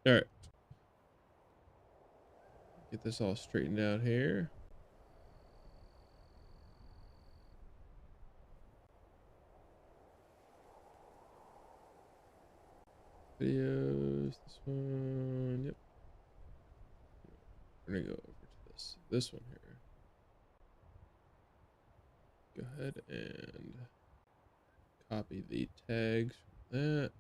All right. Get this all straightened out here. Videos. This one. Yep. We're gonna go over to this one here. Go ahead and copy the tags from that.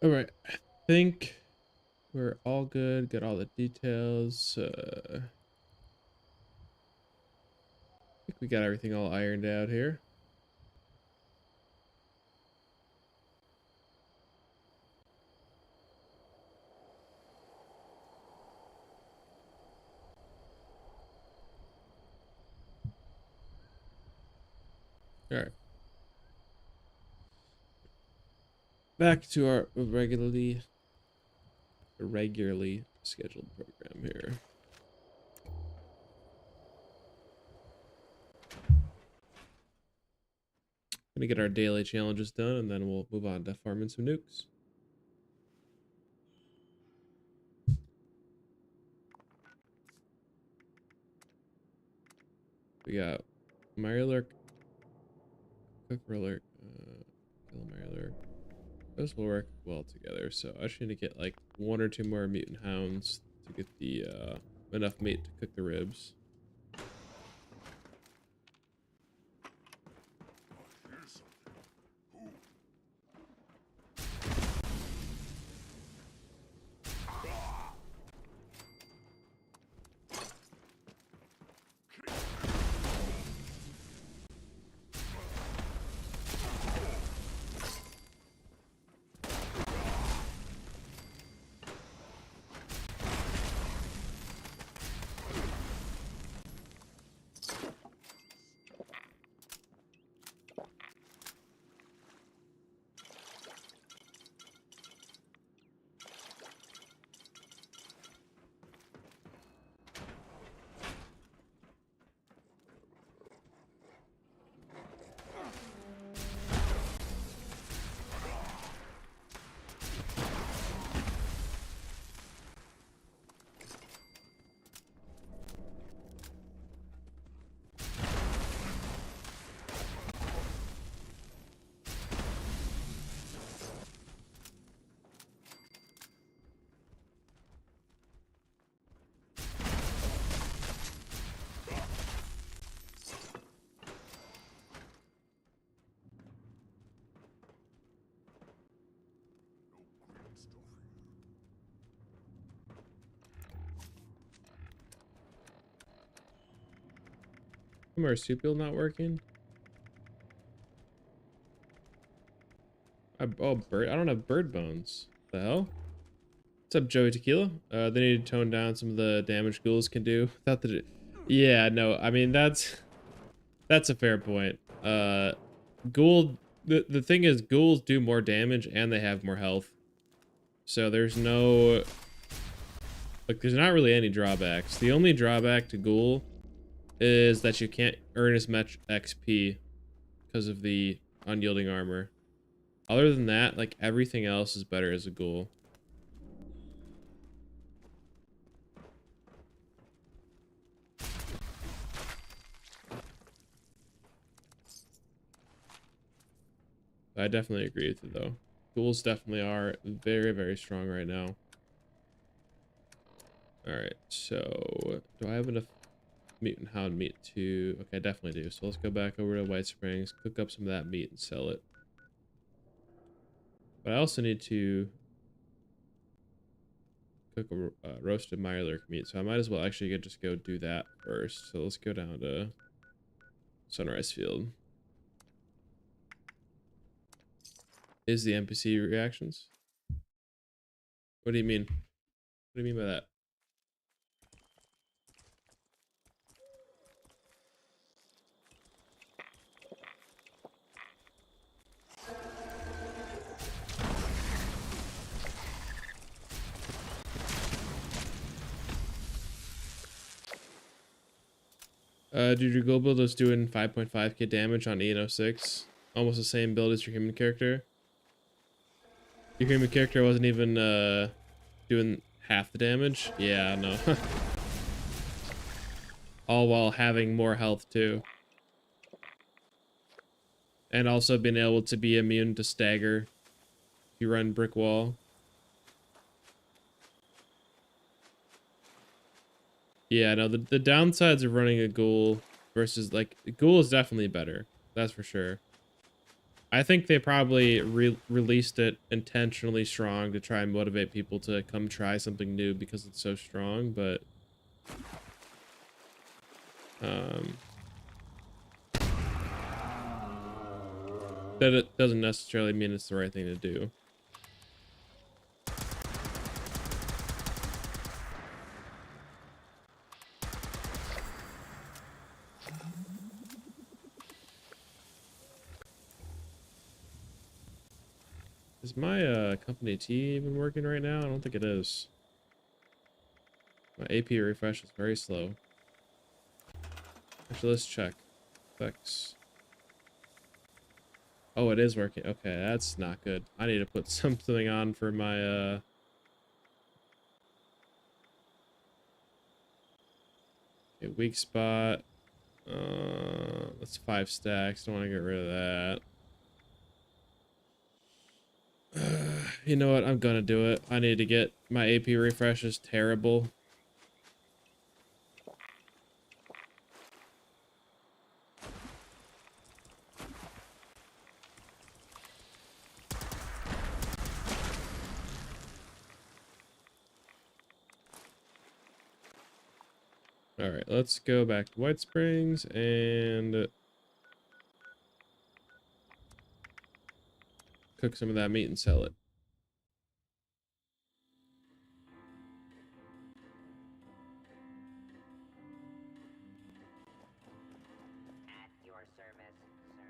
All right. I think we're all good. Got all the details. I think we got everything all ironed out here. All right. Back to our regularly scheduled program here. Gonna get our daily challenges done, and then we'll move on to farming some nukes. We got Mirelurk, Cook Mirelurk, kill Mirelurk. Those will work well together. So I just need to get like 1 or 2 more mutant hounds to get the enough meat to cook the ribs. Marsupial not working? Oh, bird. I don't have bird bones. The hell? What's up, Joey Tequila? They need to tone down some of the damage ghouls can do. Without the... Yeah, no, I mean, that's a fair point. Ghoul... The thing is, ghouls do more damage and they have more health. So there's no... Like, there's not really any drawbacks. The only drawback to ghoul is that you can't earn as much XP because of the unyielding armor. Other than that, like, everything else is better as a ghoul. I definitely agree with you though. Ghouls definitely are very, very strong right now. Alright, so do I have enough mutant hound meat to... Okay, I definitely do. So let's go back over to White Springs, cook up some of that meat and sell it. But I also need to cook a roasted Mirelurk meat, so I might as well actually just go do that first. So let's go down to Sunrise Field. Is the NPC reactions? What do you mean? What do you mean by that? Dude, your gold build is doing 5.5k damage on EN06. Almost the same build as your human character. Your human character wasn't even doing half the damage. Yeah, no. All while having more health too. And also being able to be immune to stagger if you run brick wall. Yeah, no, the downsides of running a ghoul versus, like, ghoul is definitely better. That's for sure. I think they probably released it intentionally strong to try and motivate people to come try something new because it's so strong, but that it doesn't necessarily mean it's the right thing to do. Is my company T even working right now? I don't think it is. My AP refresh is very slow. Actually, let's check. Effects. Oh, it is working. Okay, that's not good. I need to put something on for my okay, weak spot. That's 5 stacks. Don't want to get rid of that. You know what? I'm gonna do it. I need to get my AP refresh is terrible. All right, let's go back to White Springs and cook some of that meat and sell it. At your service, sir.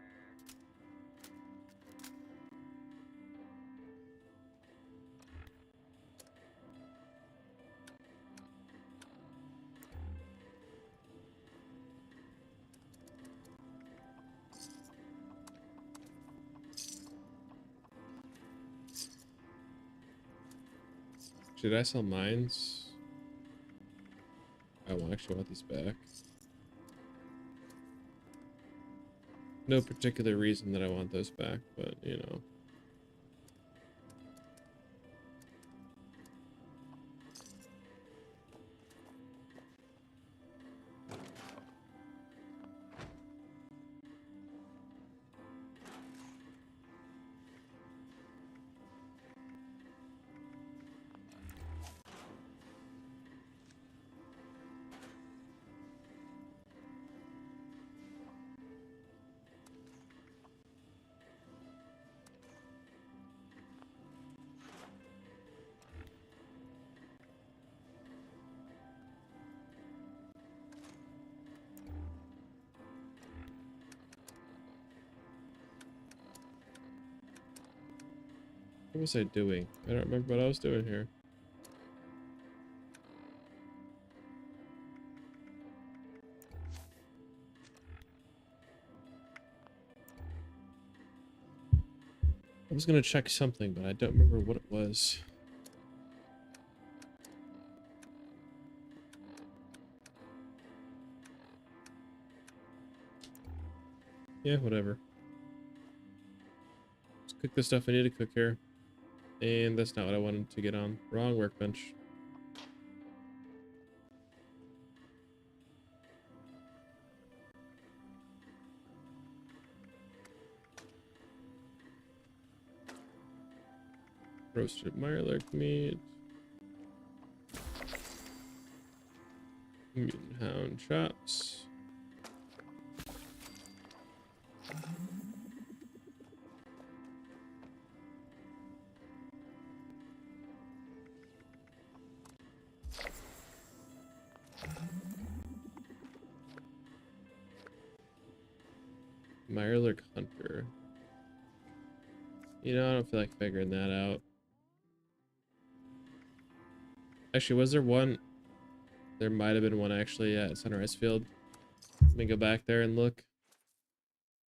Should I sell mines? I actually want these back. No particular reason that I want those back, but you know. What was I doing? I don't remember what I was doing here. I was gonna check something, but I don't remember what it was. Yeah, whatever. cook the stuff I need to cook here. And that's not what I wanted to get on. Wrong workbench. Roasted Mirelurk meat. Mutant Hound chops. Mirelurk Hunter. You know, I don't feel like figuring that out. Actually, was there one? There might have been one actually at Sunrise Field. Let me go back there and look.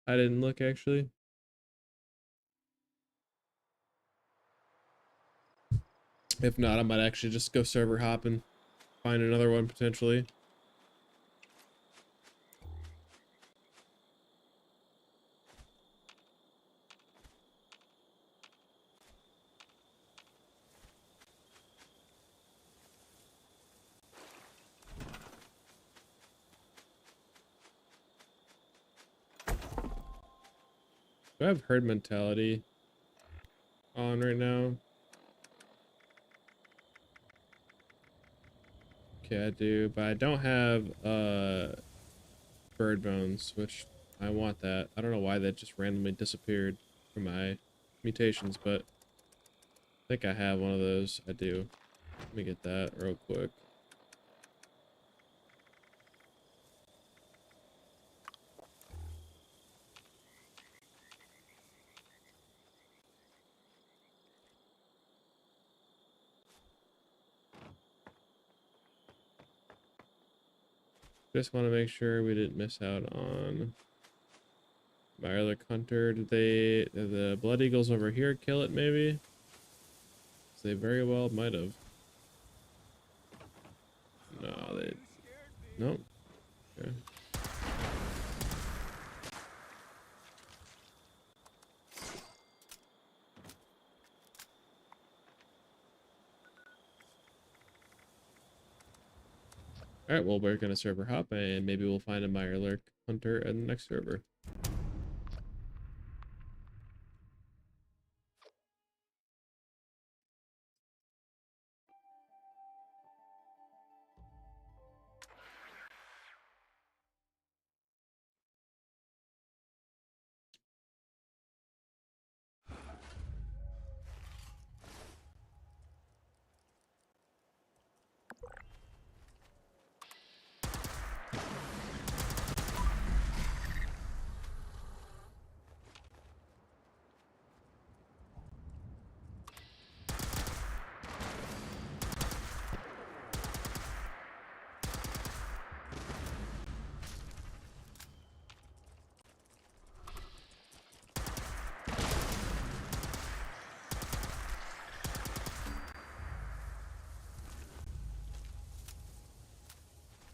I didn't look actually. If not, I might actually just go server hop and find another one potentially. Do I have herd mentality on right now? Okay, I do, but I don't have bird bones, which I want that. I don't know why that just randomly disappeared from my mutations, but I think I have one of those. I do. Let me get that real quick. Just want to make sure we didn't miss out on Mirelurk Hunter. Did the Blood Eagles over here kill it maybe? They very well might have. No, they... Nope. Okay. Alright, well, we're gonna server hop and maybe we'll find a Mirelurk Hunter in the next server.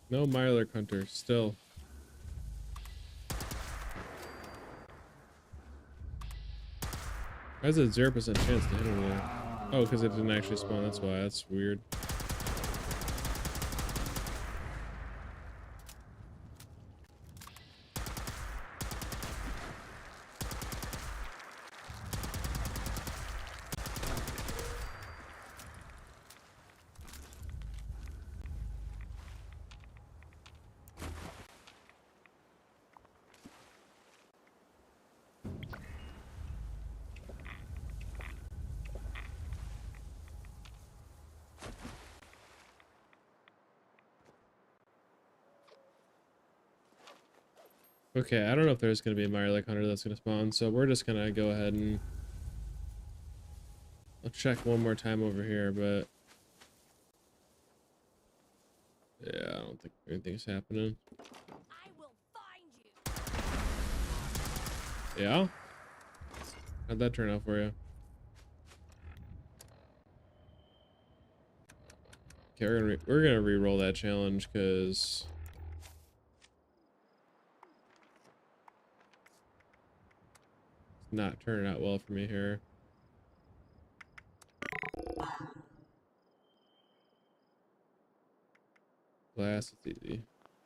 No Mirelurk Hunter, still. Why is it 0% chance to hit him there? Oh, because it didn't actually spawn, that's why. That's weird. Okay, I don't know if there's going to be a Mirelurk Hunter that's going to spawn, so we're just going to go ahead and... I'll check one more time over here, but... Yeah, I don't think anything's happening. I will find you. Yeah? How'd that turn out for you? Okay, we're gonna re-roll that challenge, because... Not turning out well for me here. Glass, it's easy.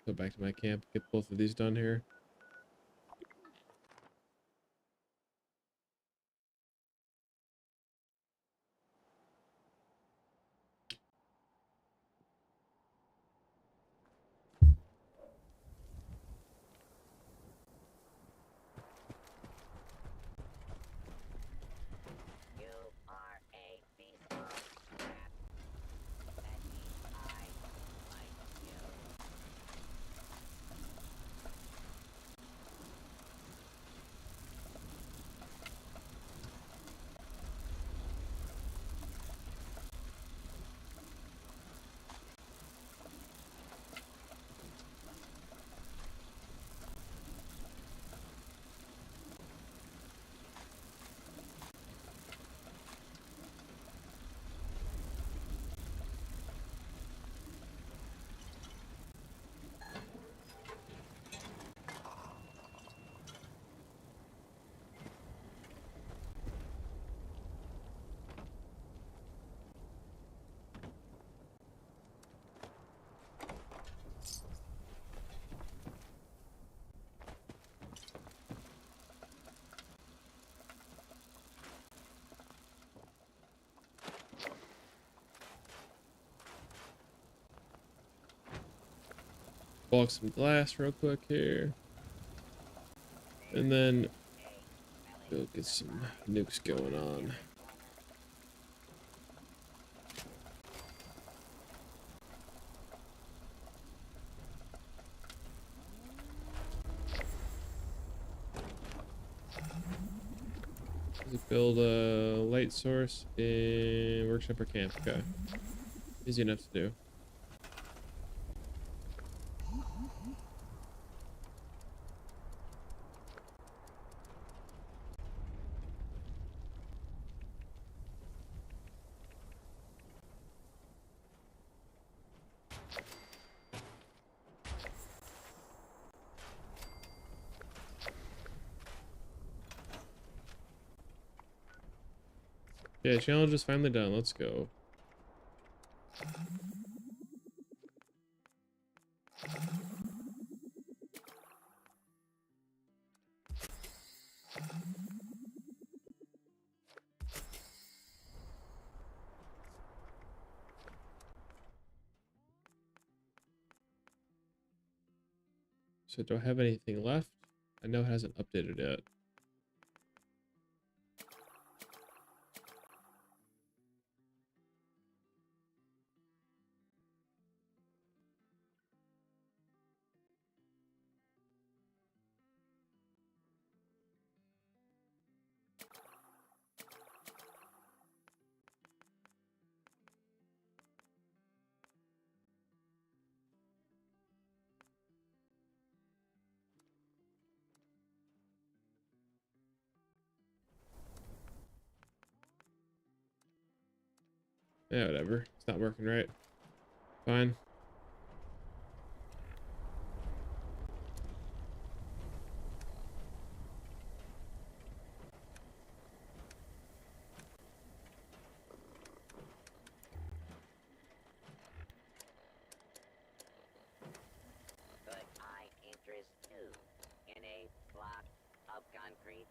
Go back to my camp, get both of these done here. You are a beast of crap. That means I like you. Bulk some glass real quick here. And then we'll get some nukes going on. Build a light source in workshop or camp. Okay. Easy enough to do. Yeah, challenge is finally done. Let's go. So do I have anything left? I know it hasn't updated yet. Yeah, whatever. It's not working right. Fine. Could I interest you in a block of concrete?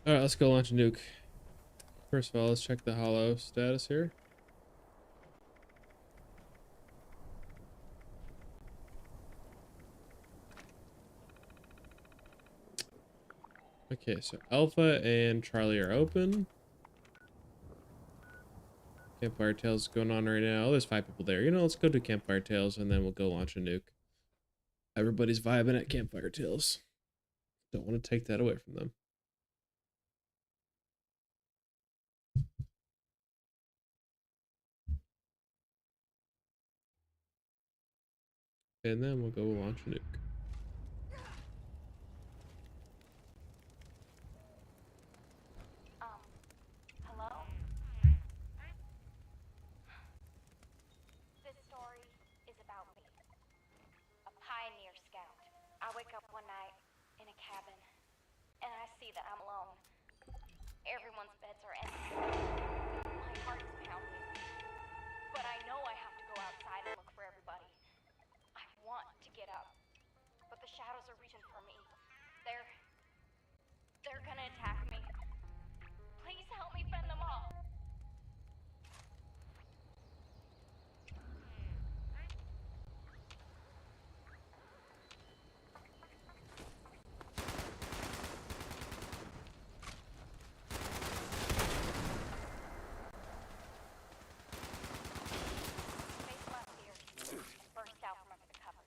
Alright, let's go launch a nuke. First of all, let's check the hollow status here. Okay, so Alpha and Charlie are open. Campfire Tales going on right now. Oh, there's 5 people there. You know, let's go to Campfire Tales and then we'll go launch a nuke. Everybody's vibing at Campfire Tales. Don't want to take that away from them. And then we'll go launch a nuke. Hello? This story is about me. A pioneer scout. I wake up one night in a cabin see that I'm alone. Everyone's beds are empty. My heart is pounding. But I know I have to go outside and look for everybody. I want to get up. But the shadows are reaching for me. They're gonna attack me. Please help me fend them off. Face left here and burst out from under the covers.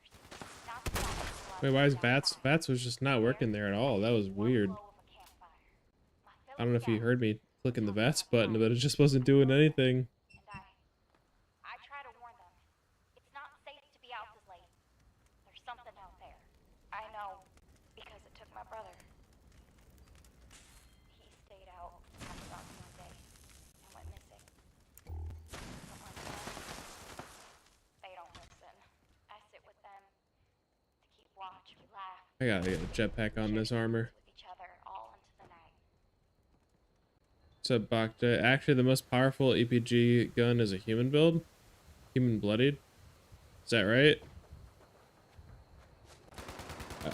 Not the black Wait, why is Bats was just not working there at all? That was weird. I don't know if you heard me clicking the Bats button, but it just wasn't doing anything. And I try to warn them. It's not safe to be out this late. There's something out there. I know, because it took my brother. He stayed out after dark one day and went missing. But my friends, they don't listen. I sit with them to keep watch. We laugh. I gotta get a jetpack on this armor. With each other all into the night. What's up, Bakta? Actually, the most powerful EPG gun is a human build. Human bloodied. Is that right?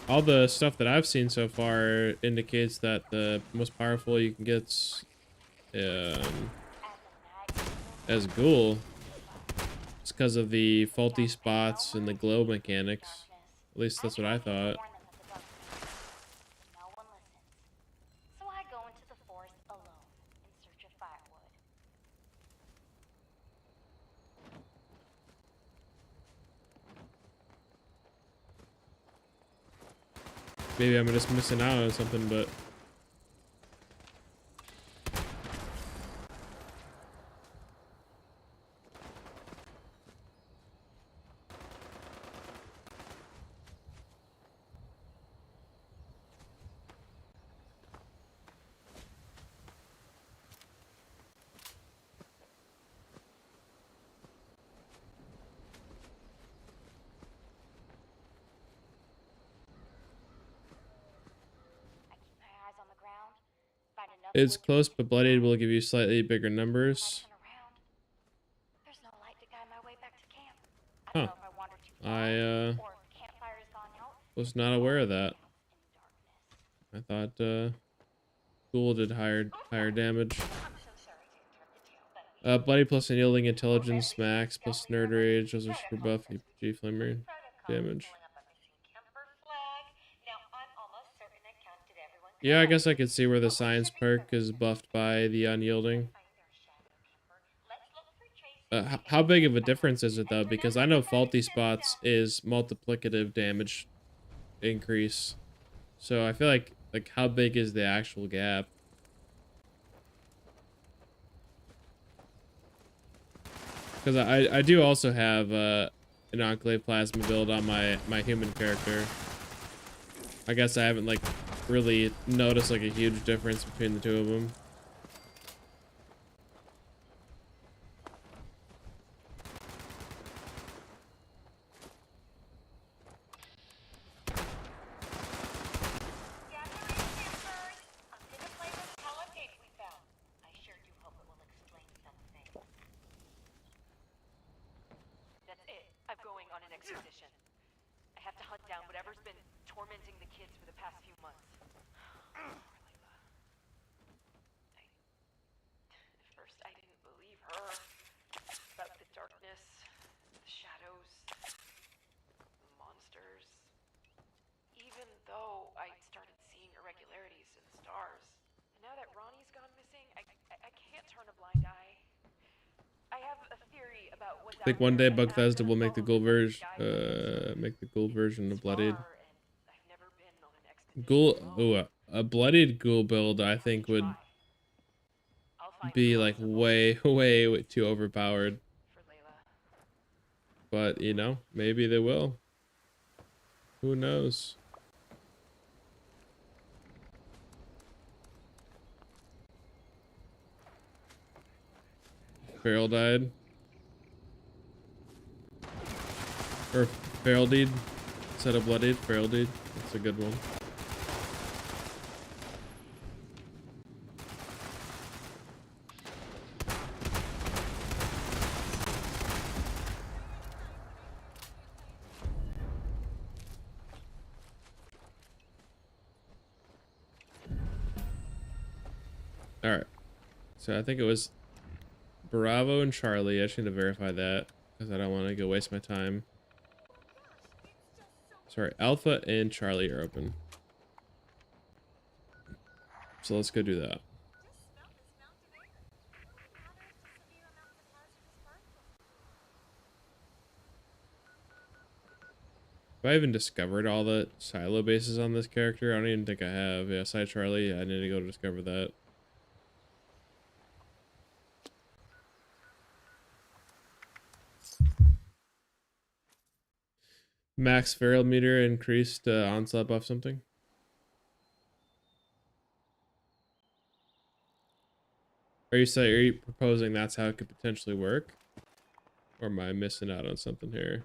All the stuff that I've seen so far indicates that the most powerful you can get's as Ghoul. It's because of the faulty spots and the glow mechanics. At least that's what I thought. No one listens. So I go into the forest alone in search of firewood. Maybe I'm just missing out on something, but I keep my eyes on the ground, find enough it's wood to close, reach but the bloodied ground. will give you slightly bigger I numbers. turn around. There's no light to guide my way back to camp. I Huh. don't know if I wandered too far, I or if the campfire has gone out. was not aware of that. In darkness. I thought Ghoul did higher damage. Bloody plus unyielding intelligence max plus nerd rage. Those are super buff. EPG flamer damage. Yeah, I guess I could see where the science perk is buffed by the unyielding. How big of a difference is it though? Because I know faulty spots is multiplicative damage increase. So I feel like how big is the actual gap? Because I do also have an Enclave plasma build on my human character. I guess I haven't like really noticed like a huge difference between the two of them. That's it. I'm going on an expedition. I have to hunt down whatever's been tormenting the kids for the past few months. Poor Layla. At first, I didn't believe her. About the darkness, the shadows, the monsters. Even though I started seeing irregularities in the stars. And now that Ronnie's gone missing, I can't turn a blind eye. I have a theory about what's I think one day Bethesda will make the Ghoul version of Bloodied. Ghoul, ooh, a Bloodied Ghoul build I think would be like way too overpowered. But you know, maybe they will. Who knows? Feral died. Or Feral deed. Instead of Bloodied, Feral deed. That's a good one. So I think it was Bravo and Charlie. I just need to verify that because I don't want to go waste my time. Sorry, Alpha and Charlie are open. So let's go do that. Have I even discovered all the silo bases on this character? I don't even think I have. Yeah, Side Charlie, I need to go discover that. Max feral meter increased onslaught buff something. Are you proposing that's how it could potentially work? Or am I missing out on something here?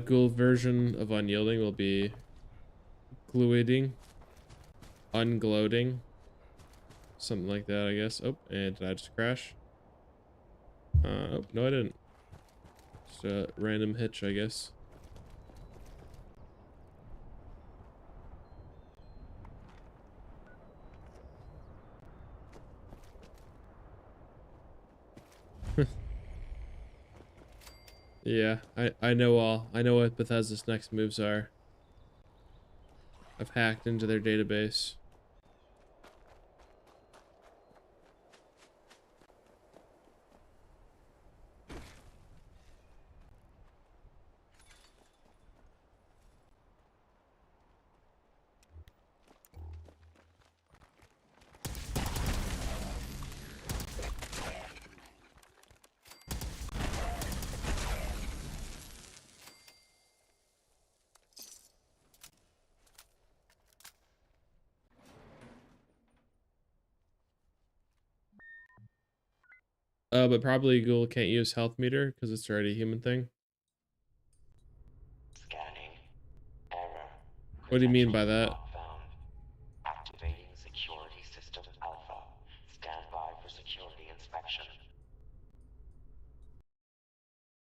Ghoul version of unyielding will be gluiding, ungloating, something like that, I guess. Oh, and did I just crash? Oh, no, I didn't. Just a random hitch, I guess. Yeah, I know all. I know what Bethesda's next moves are. I've hacked into their database. But probably Ghoul can't use health meter because it's already a human thing. Scanning. Error. What do you mean by Credentials that? not found. Activating security system alpha. Stand by for security inspection.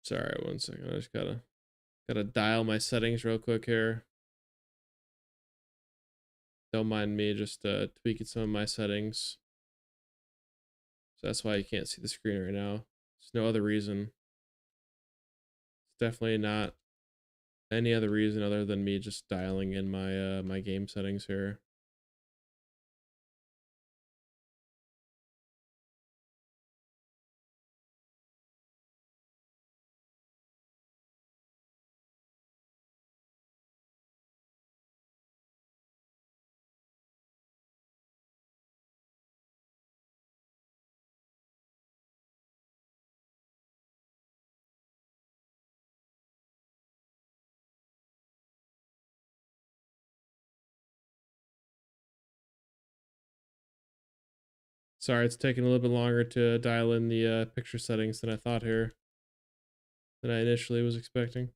Sorry, 1 second. I just gotta dial my settings real quick here. Don't mind me just tweaking some of my settings. So that's why you can't see the screen right now. There's no other reason. It's definitely not any other reason other than me just dialing in my my game settings here. Sorry, it's taking a little bit longer to dial in the picture settings than I thought here, than I initially was expecting.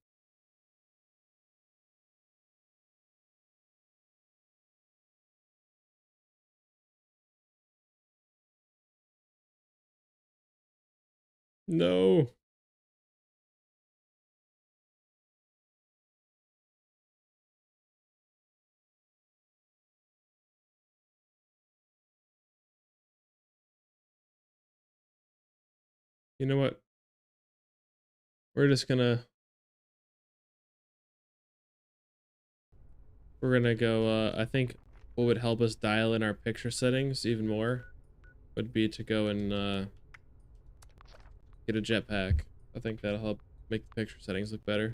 No. You know what? We're just gonna go I think what would help us dial in our picture settings even more would be to go and get a jetpack. I think that'll help make the picture settings look better.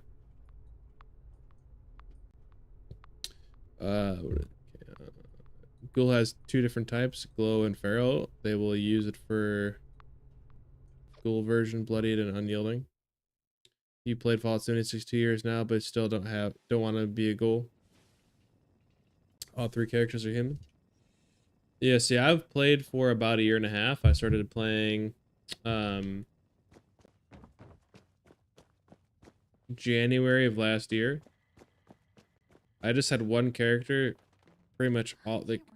Ghoul has 2 different types, glow and feral. They will use it for Ghoul version, bloodied and unyielding. You played Fallout 76 2 years now, but still don't want to be a Ghoul. All 3 characters are human. Yeah, see, I've played for about a year and a half. I started playing January of last year. I just had one character pretty much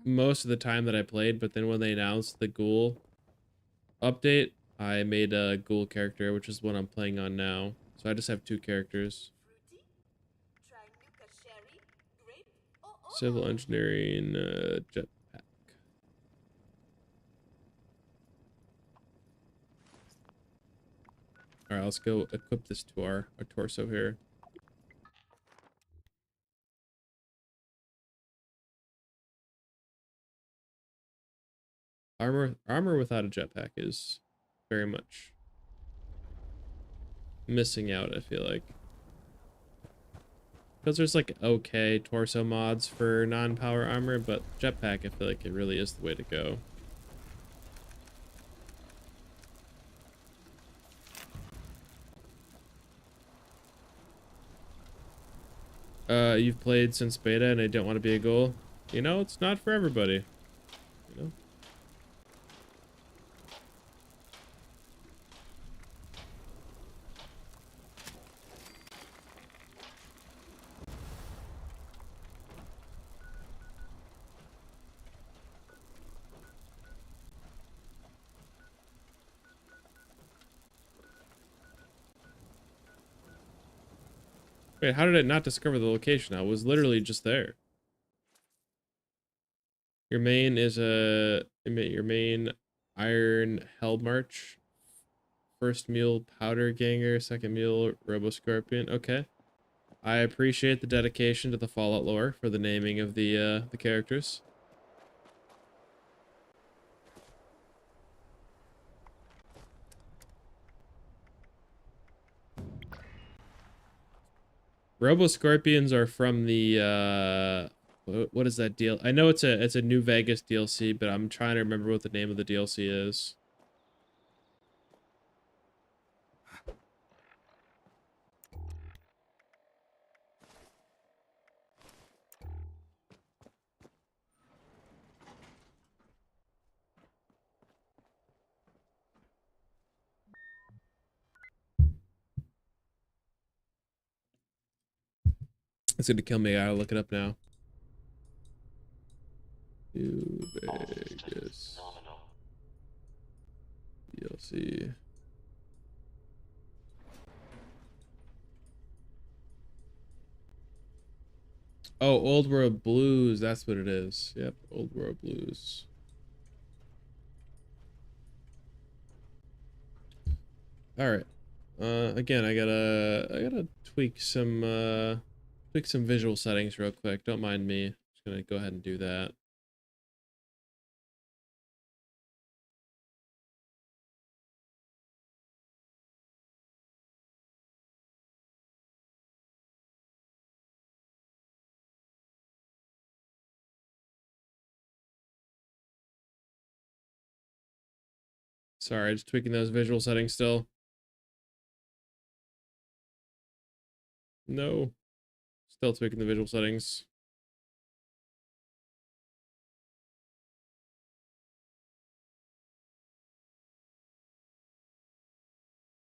most of the time that I played, but then when they announced the Ghoul update, I made a Ghoul character, which is what I'm playing on now. So I just have 2 characters. Fruity? Try Nuka Sherry, Grape, or Civil Orange. engineering, jetpack. Alright, let's go equip this to our torso here. Armor without a jetpack is very much missing out, I feel like. Because there's like okay torso mods for non-power armor, but jetpack, I feel like it really is the way to go. You've played since beta and I don't want to be a Ghoul. You know, it's not for everybody. You know? Wait, how did it not discover the location? I was literally just there. Your main is your main Iron Hell March. First mule Powder Ganger, second mule Robo Scorpion. Okay. I appreciate the dedication to the Fallout lore for the naming of the characters. Robo Scorpions are from the what is that deal? I know it's a New Vegas DLC, but I'm trying to remember what the name of the DLC is. It's gonna kill me. I gotta look it up now. New Vegas DLC. Oh, Old World Blues. That's what it is. Yep, Old World Blues. All right. Again, I gotta tweak some visual settings real quick. Don't mind me. Just gonna go ahead and do that. Sorry, just tweaking those visual settings still. No. Still tweaking the visual settings.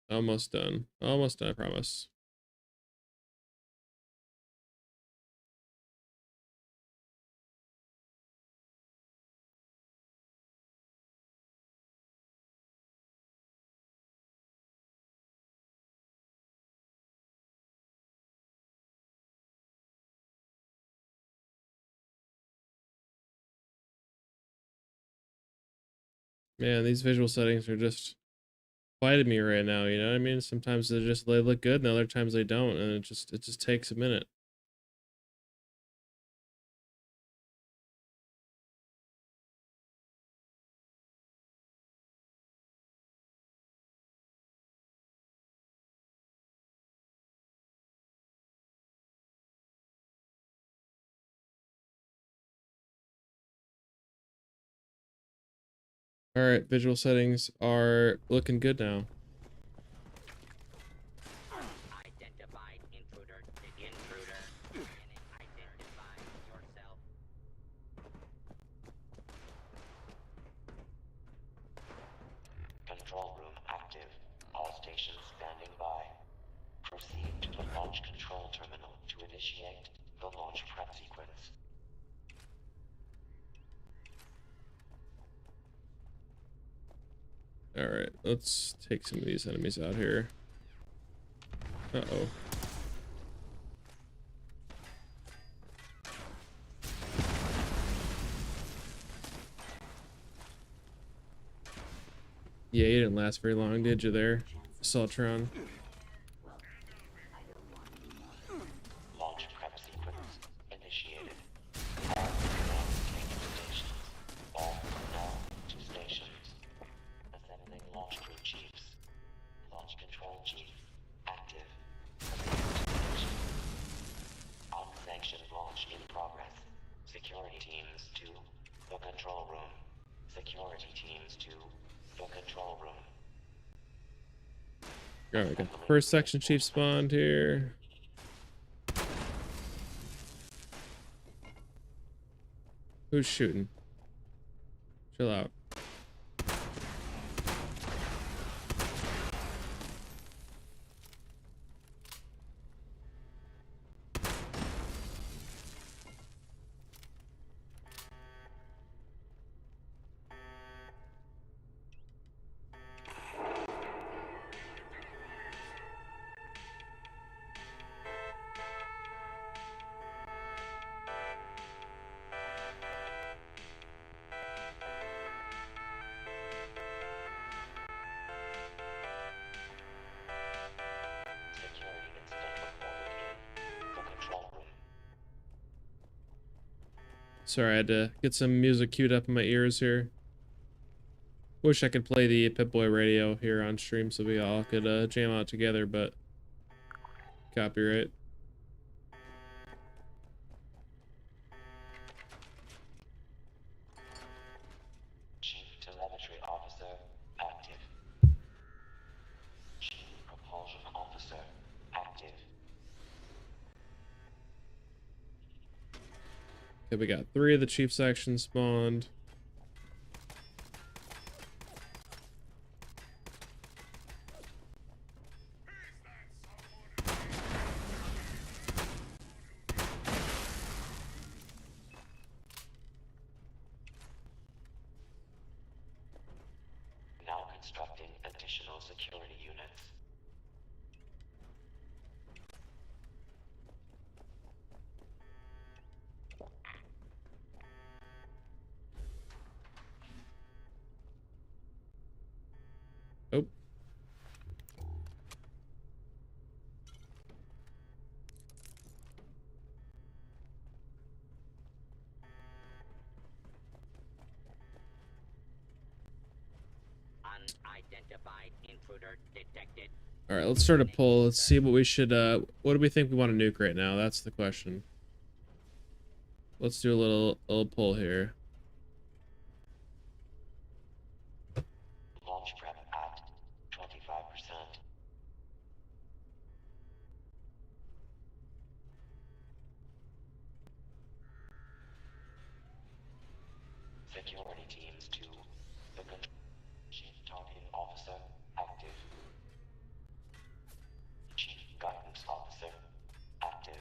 Almost done. Almost done, I promise. Man, these visual settings are just fighting me right now, you know what I mean? Sometimes they look good and other times they don't, and it just takes a minute. All right, visual settings are looking good now. Identified intruder. Intruder. Identify yourself. Control room active. All stations standing by. Proceed to the launch control terminal to initiate the launch prep sequence. All Alright, let's take some of these enemies out here. Uh-oh. Yeah, you didn't last very long, did you there, Saltron? Launch prep sequence initiated. All personnel taking stations. All personnel to stations. Assembling launch crew chiefs. Launch control chief active. Station. Unsanctioned launch in progress. Security teams to the control room. Security teams to the control room. Alright, we got the first section chief spawned here. Who's shooting? Chill out. Security incident reported in the control room. Sorry, I had to get some music queued up in my ears here. Wish I could play the Pip-Boy radio here on stream so we all could jam out together, but copyright. Chief Telemetry Officer active. Chief Propulsion Officer active. Okay, we got 3 of the chief sections spawned. Now constructing additional security units. Oh. Unidentified intruder detected. All right, let's start a poll. Let's see what we should what do we think we want to nuke right now? That's the question. Let's do a little poll here. Launch prep at 25%. Security teams to the Chief Targeting Officer active. Chief Guidance Officer active.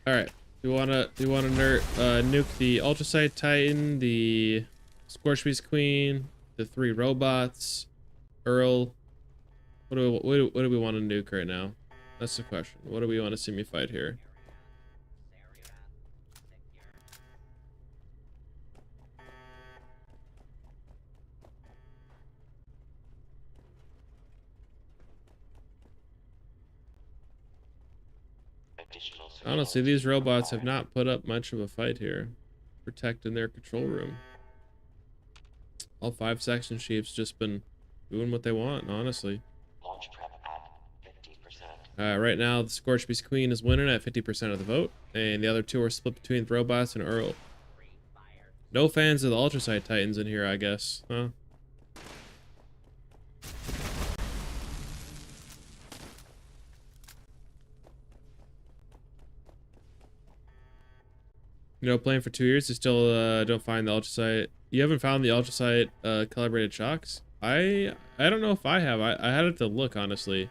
All right. Do you wanna nuke the Ultrasite Titan, the Scorchbeast Queen, the 3 robots, Earl? What do we want to nuke right now? That's the question. What do we want to see me fight here? Honestly, these robots have not put up much of a fight here, protecting their control room. All 5 section chiefs just been doing what they want, honestly. Launch prep at 50%. Right now, the Scorchbeast Queen is winning at 50% of the vote, and the other 2 are split between robots and Earl. No fans of the Ultrasite Titans in here, I guess, huh? You know, playing for 2 years, you still don't find the Ultrasite. You haven't found the Ultrasite calibrated shocks? I don't know if I have. I had to look, honestly.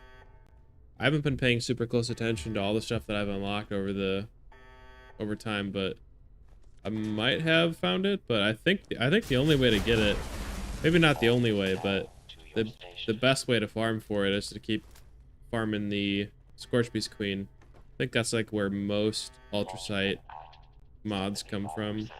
I haven't been paying super close attention to all the stuff that I've unlocked over time, but I might have found it. But I think the only way to get it, maybe not the only way, but the best way to farm for it is to keep farming the Scorch Beast Queen. I think that's like where most Ultrasight mods come from.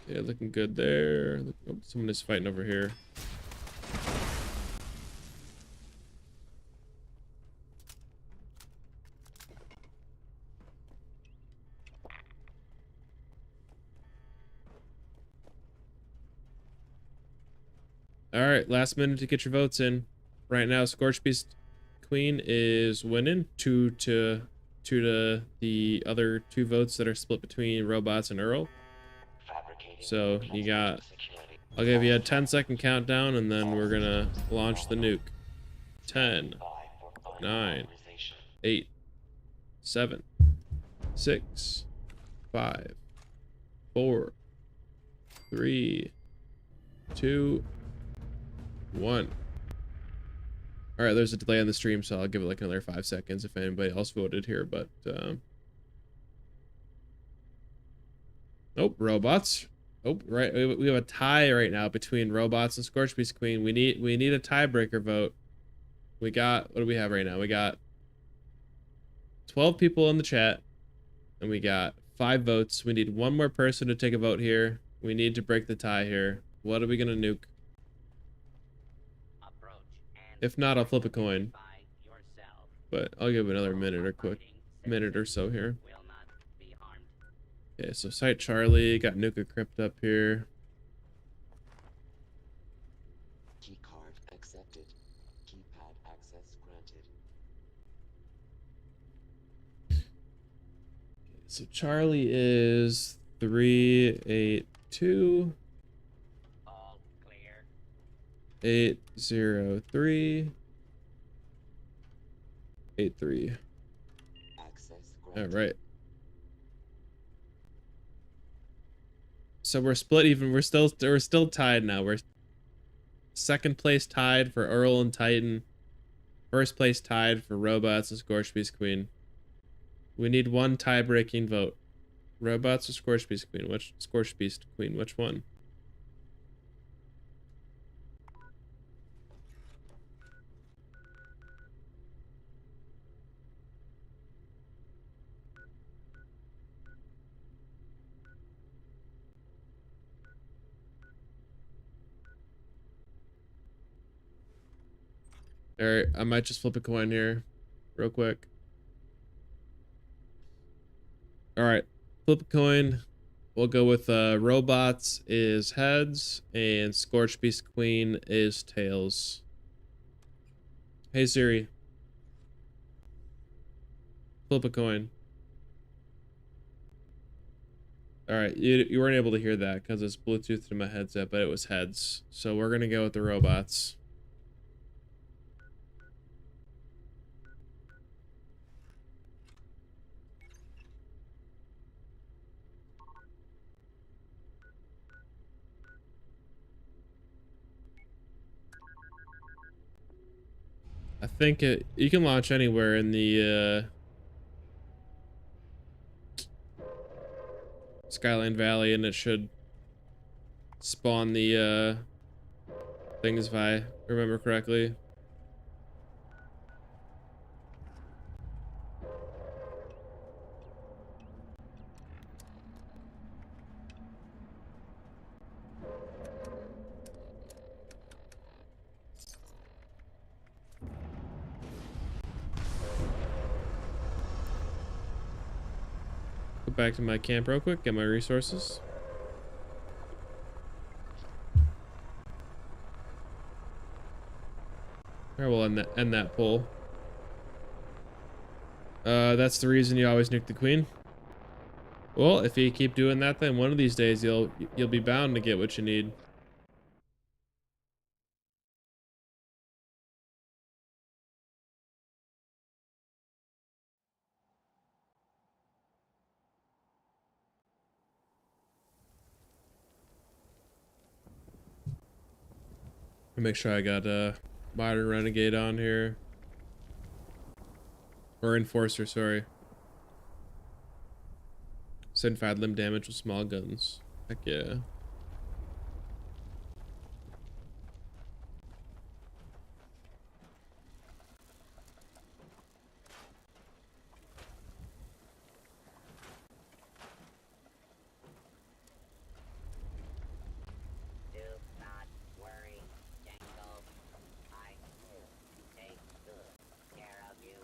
Yeah, looking good there. Oh, someone is fighting over here. All right, last minute to get your votes in. Right now, Scorch Beast Queen is winning 2 to the other 2 votes that are split between robots and Earl. So you got, I'll give you a 10-second countdown and then we're gonna launch the nuke. 10, 9, 8, 7, 6, 5, 4, 3, 2, 1. All right, there's a delay on the stream, so I'll give it like another 5 seconds if anybody else voted here, but nope, robots. Oh, right, we have a tie right now between robots and Scorch Beast Queen. We need a tiebreaker vote. We got, what do we have right now? We got 12 people in the chat, and we got 5 votes. We need 1 more person to take a vote here. We need to break the tie here. What are we gonna nuke? If not, I'll flip a coin. But I'll give it another minute or so here. Okay, so Site Charlie got Nuke Crypt up here. Keycard accepted. Keypad access granted. So Charlie is 382. All clear. 803. 83. Access All granted. right. So we're split even. We're still tied now. We're second place tied for Earl and Titan. First place tied for robots and Scorch Beast Queen. We need 1 tie-breaking vote. Robots or Scorch Beast Queen? Which Scorch Beast Queen? Which one? All right, I might just flip a coin here, real quick. All right, flip a coin. We'll go with robots is heads and Scorch Beast Queen is tails. Hey Siri, flip a coin. All right, you weren't able to hear that because it's Bluetooth to my headset, but it was heads. So we're gonna go with the robots. I think you can launch anywhere in the Skyline Valley, and it should spawn the things if I remember correctly. Go back to my camp real quick, get my resources. Alright, we'll end that poll. That's the reason you always nuke the queen. Well, if you keep doing that, then one of these days you'll be bound to get what you need. Make sure I got modern renegade on here, or enforcer. Sorry. Send 5 limb damage with small guns. Heck yeah. Do not worry, Jango. I will take good care of you.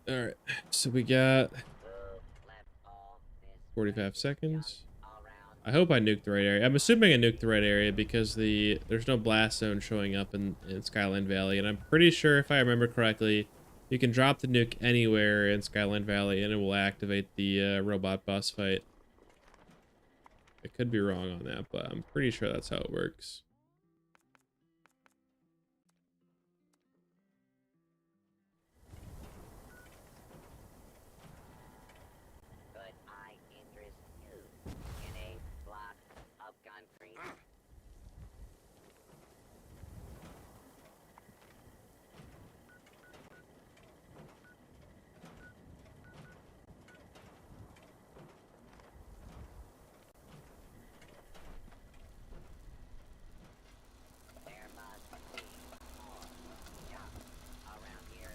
All right, so we got We'll let all this 45 seconds. all around. I hope I nuked the right area. I'm assuming I nuked the right area because there's no blast zone showing up in Skyline Valley, and I'm pretty sure if I remember correctly, you can drop the nuke anywhere in Skyline Valley and it will activate the robot boss fight. I could be wrong on that, but I'm pretty sure that's how it works. Could I interest you in a block of concrete? There must be more junk around here.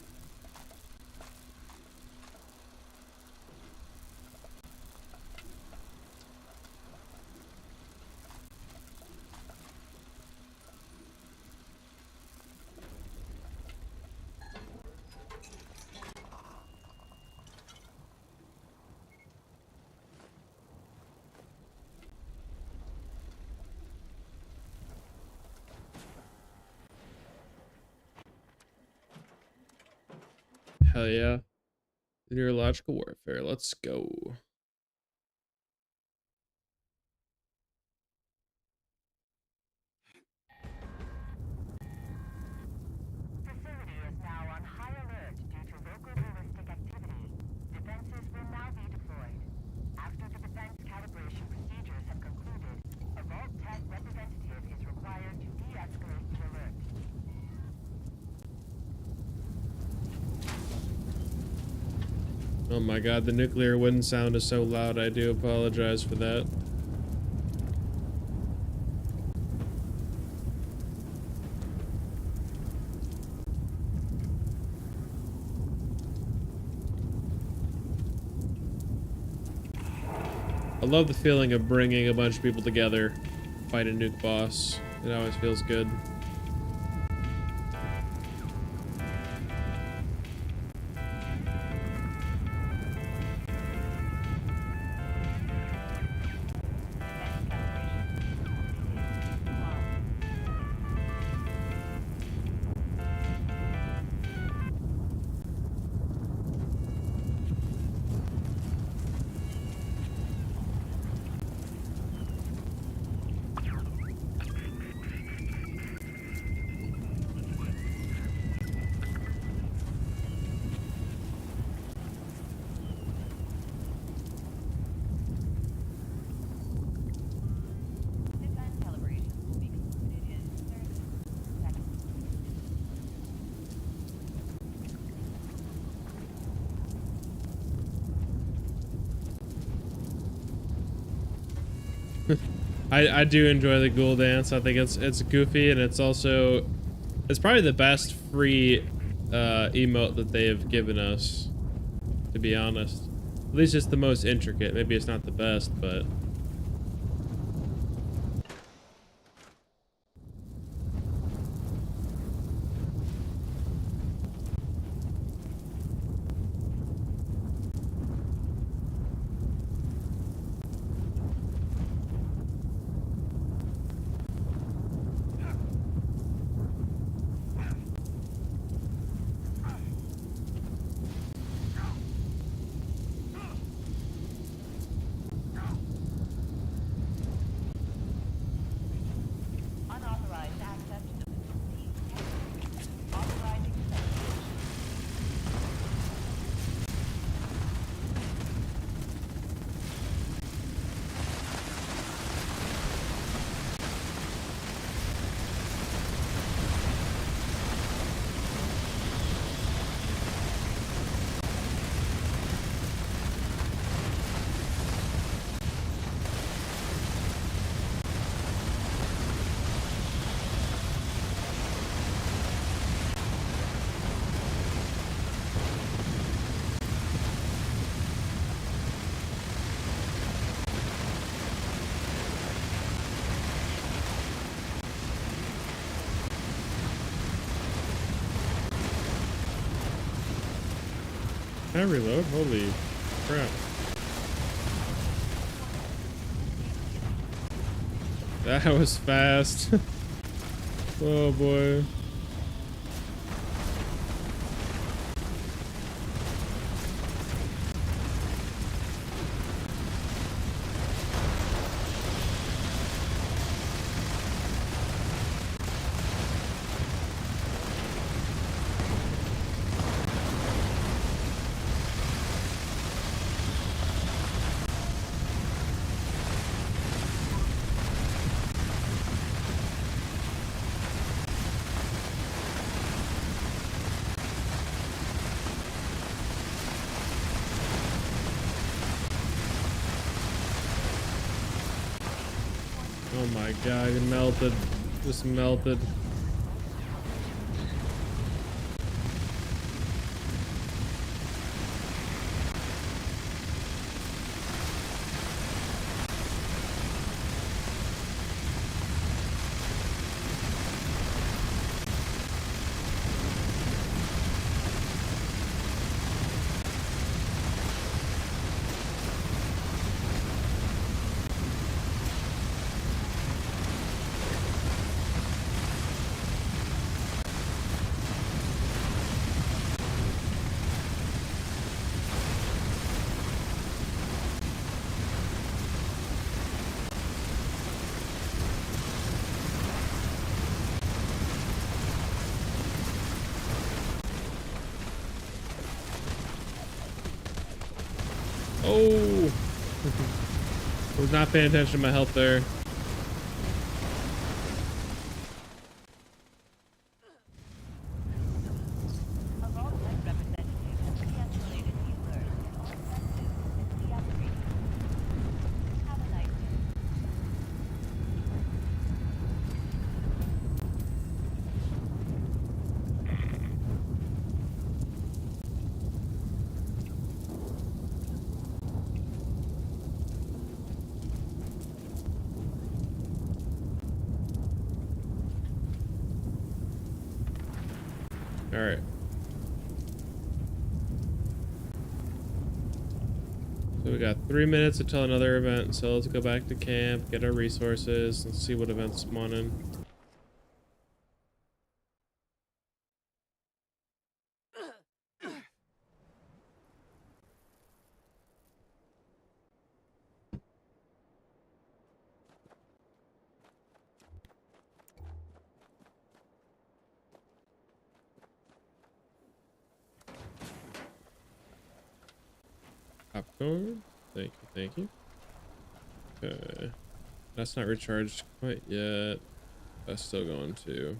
Hell yeah. Neurological Warfare. Let's go. Facility is now on high alert due to local ballistic activity. Defenses will now be deployed. After the defense calibration procedures have concluded, a Vault Tech representative is required to de-escalate the alert. Oh my god, the nuclear wind sound is so loud. I do apologize for that. I love the feeling of bringing a bunch of people together, fight a nuke boss. It always feels good. Design calibration will be concluded in 30 seconds. I do enjoy the Ghoul dance. I think it's goofy, and it's probably the best free emote that they have given us, to be honest. At least it's the most intricate. Maybe it's not the best, but Can I reload? Holy crap. That was fast. Oh boy. Oh my god, it melted. Just melted. Oh! Was not paying attention to my health there. A vault-type representative has de-escalated the alert and all defenses have been deactivated. Have a nice day. All right. So we got 3 minutes until another event. So let's go back to camp, get our resources, and see what events spawn in. Popcorn. Thank you, thank you. Okay. That's not recharged quite yet. That's still going to.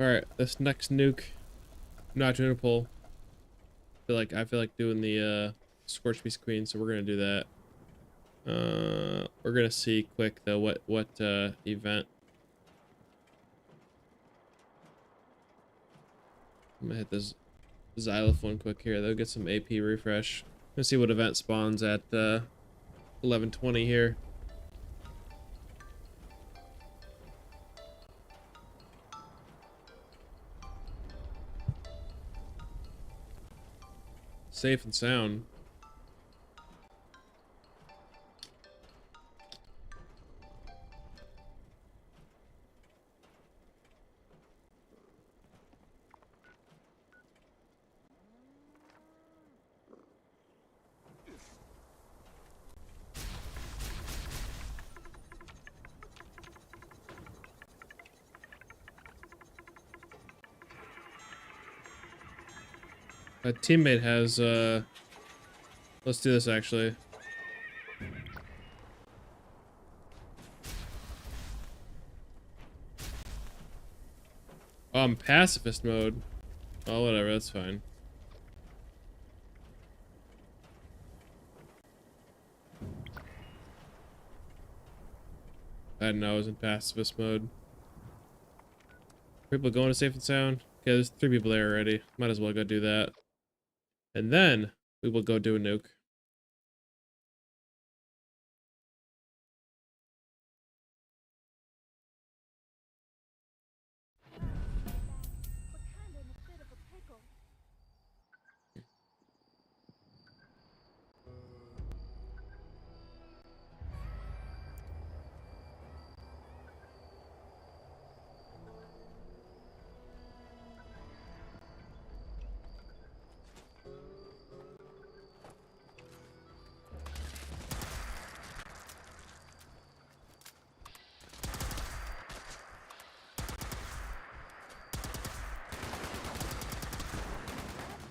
All right, this next nuke, I'm not doing a pull. I feel like doing the Scorch Beast Queen, so we're gonna do that. We're gonna see quick though what event. I'm gonna hit this xylophone quick here. They'll get some AP refresh. Let's see what event spawns at 11:20 here. Safe and sound. My teammate has, let's do this actually. Oh, I'm pacifist mode. Oh, whatever, that's fine. I didn't know I was in pacifist mode. People going to safe and sound? Okay, there's 3 people there already. Might as well go do that. And then we will go do a nuke.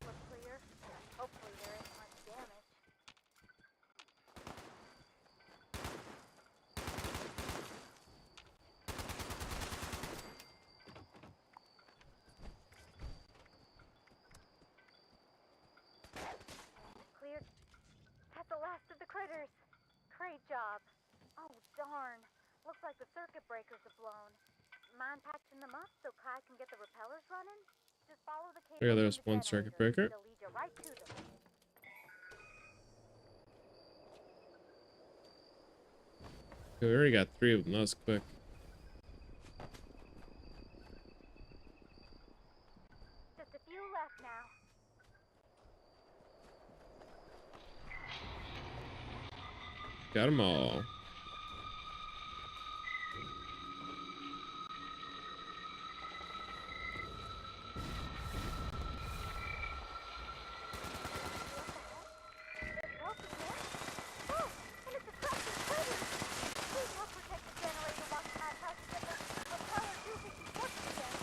Look clear. Hopefully there isn't much damage. Cleared. That's the last of the critters. Great job. Oh, darn. Looks like the circuit breakers have blown. Mind patching them up so Kai can get the repellers running? Just follow the cable. Yeah, from there's the one circuit generator. breaker. It'll lead you right to them. Okay, we already got 3 of them. That was quick. Just a few left now. Got them all. Oh, and it's a tractor critter. Please help protect the generator while Kai tries to get the repeller 250 working again.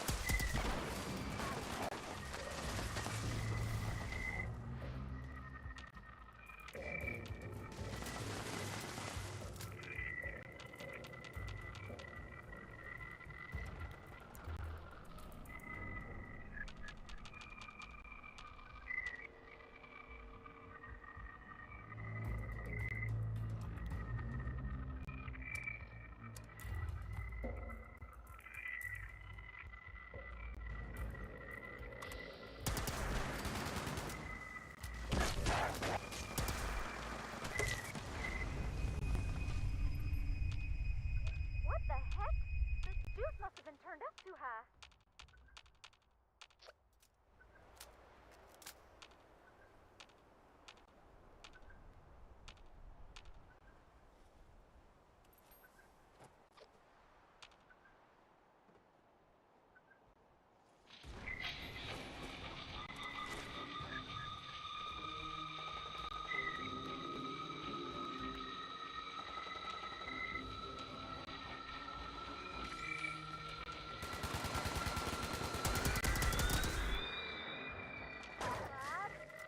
What the heck? The juice must have been turned up too high.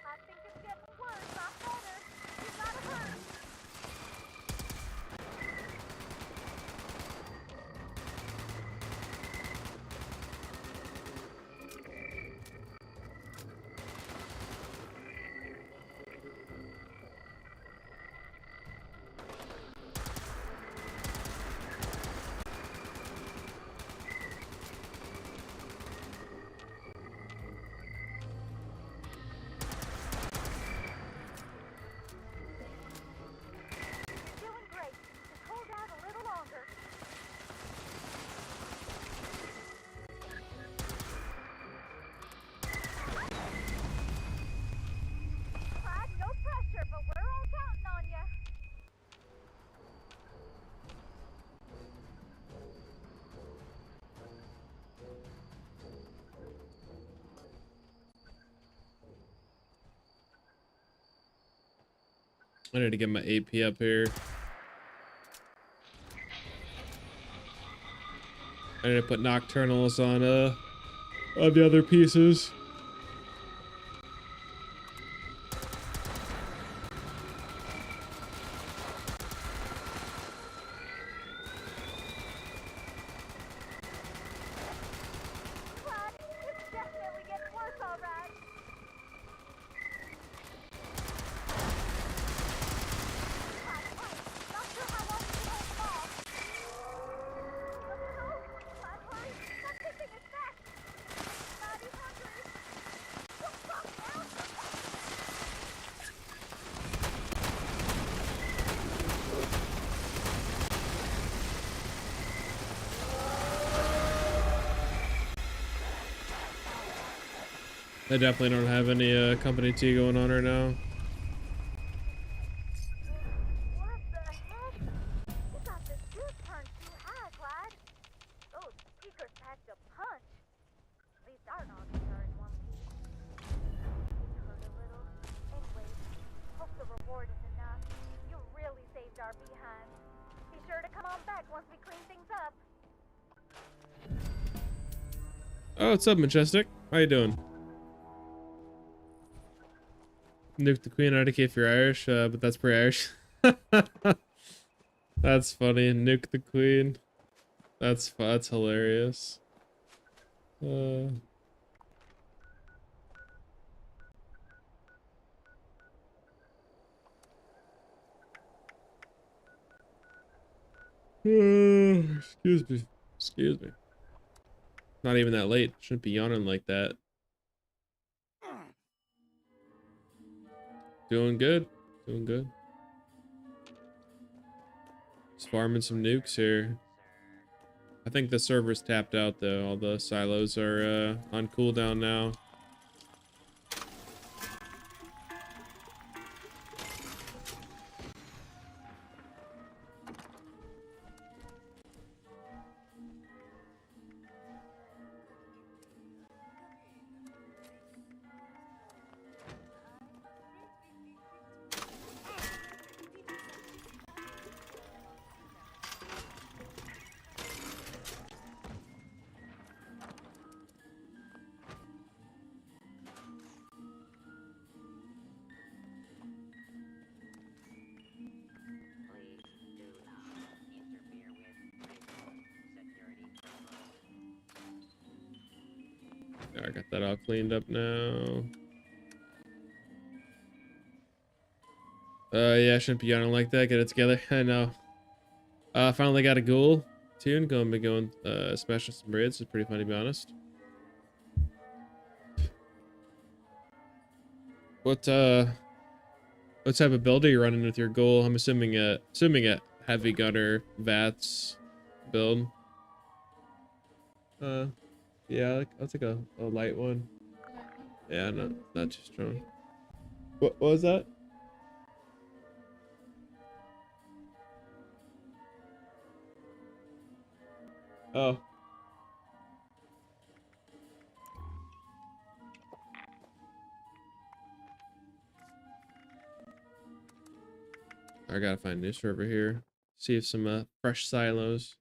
I think it's getting worse, not better. You gotta hurry. You're doing great. Just hold out a little longer. Clyde, no pressure, but we're all counting on you. I need to get my AP up here. I need to put nocturnals on the other pieces. I definitely don't have any company tea going on right now. What the heck? You got the juice turned too high, Clyde. Those speakers packed a punch. At least our noggins are in one piece. It hurt a little. Anyway, hope the reward is enough. You really saved our behinds. Be sure to come on back once we clean things up. Oh, what's up, Majestic? How you doing? Nuke the Queen, I don't care if you're Irish, but that's pretty Irish. That's funny. Nuke the Queen. That's hilarious. Excuse me. Excuse me. Not even that late. Shouldn't be yawning like that. Doing good. Doing good. Just farming some nukes here. I think the server's tapped out though. All the silos are on cooldown now. I got that all cleaned up now. Yeah, I shouldn't be yawning like that. Get it together. I know. Finally got a Ghoul tune. Going smashing some raids. It's pretty fun to be honest. What type of build are you running with your Ghoul? I'm assuming a heavy gunner VATS build. Yeah, I'll take a light one. Yeah, not too strong. What was that? Oh. I gotta find a new server here. See if some fresh silos.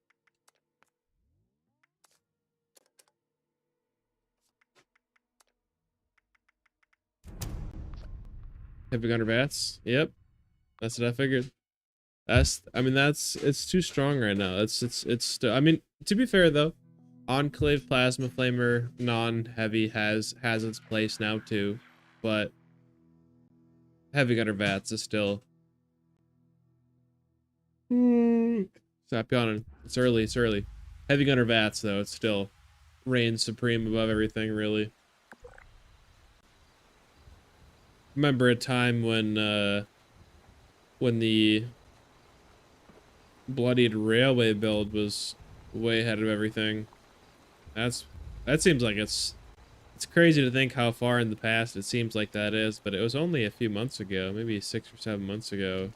Heavy gunner bats. Yep. That's what I figured. It's too strong right now. It's still, I mean, to be fair though, Enclave Plasma Flamer non-heavy has its place now too, but heavy gunner bats is still stop yawning. It's early. Heavy gunner bats though, it still reigns supreme above everything really. Remember a time when the bloodied railway build was way ahead of everything. That seems like it's crazy to think how far in the past it seems like that is, but it was only a few months ago, maybe 6 or 7 months ago.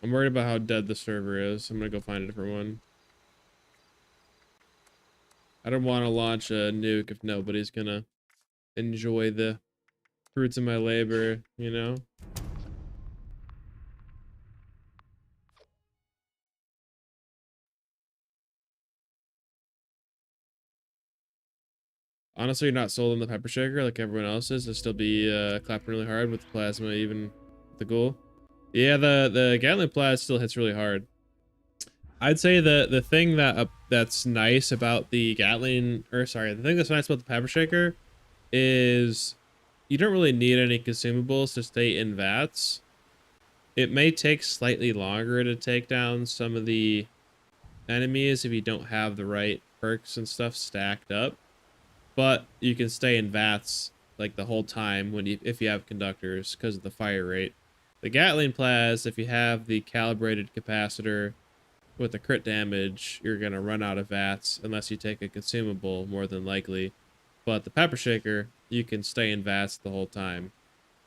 I'm worried about how dead the server is. I'm gonna go find a different one. I don't want to launch a nuke if nobody's gonna enjoy the fruits of my labor, you know? Honestly, you're not sold on the pepper shaker like everyone else is. It'll still be clapping really hard with the plasma, even the Ghoul. Yeah, the Gatling Plas still hits really hard. I'd say the thing that's nice about the Gatling, or sorry, the thing that's nice about the pepper shaker is you don't really need any consumables to stay in VATS. It may take slightly longer to take down some of the enemies if you don't have the right perks and stuff stacked up, but you can stay in VATS like the whole time if you have conductors because of the fire rate. The Gatling Plas, if you have the calibrated capacitor with the crit damage, you're going to run out of VATS unless you take a consumable, more than likely. But the Pepper Shaker, you can stay in VATS the whole time.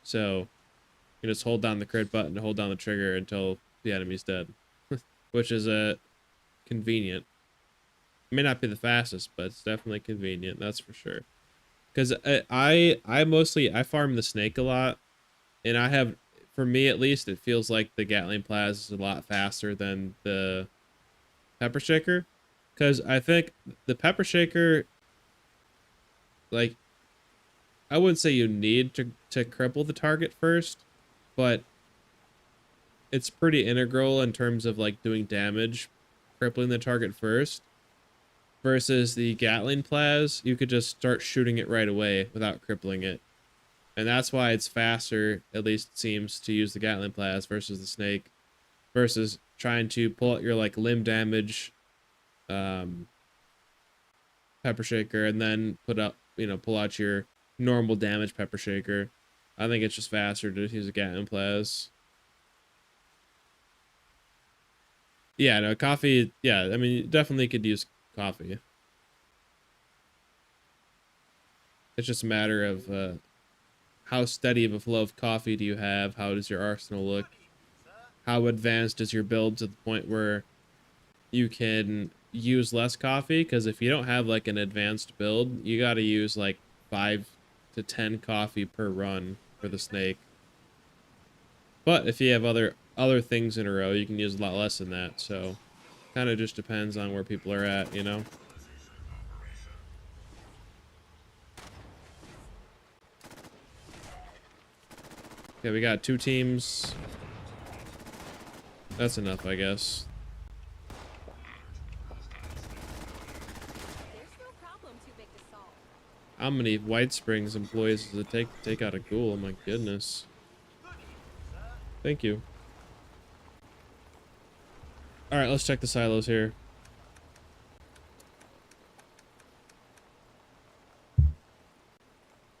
So you just hold down the crit button, hold down the trigger until the enemy's dead. Which is convenient. It may not be the fastest, but it's definitely convenient, that's for sure. Because I farm the snake a lot, and I have, for me at least, it feels like the Gatling Plas is a lot faster than the Pepper Shaker. Because I think the Pepper Shaker, like, I wouldn't say you need to cripple the target first, but it's pretty integral in terms of like doing damage, crippling the target first. Versus the Gatling Plas, you could just start shooting it right away without crippling it. And that's why it's faster, at least it seems, to use the Gatling Plas versus the snake. Versus trying to pull out your like limb damage Pepper Shaker and then pull out your normal damage Pepper Shaker. I think it's just faster to use a Gatling Plas. Yeah, no, coffee, yeah, I mean, you definitely could use coffee. It's just a matter of how steady of a flow of coffee do you have? How does your arsenal look? How advanced is your build to the point where you can use less coffee? Because if you don't have like an advanced build, you got to use like 5 to 10 coffee per run for the snake. But if you have other things in a row, you can use a lot less than that. So kind of just depends on where people are at, you know? Okay, we got 2 teams. That's enough, I guess. There's no problem too big to solve. How many White Springs employees does it take to take out a ghoul? Oh my goodness. Thank you. Alright, let's check the silos here.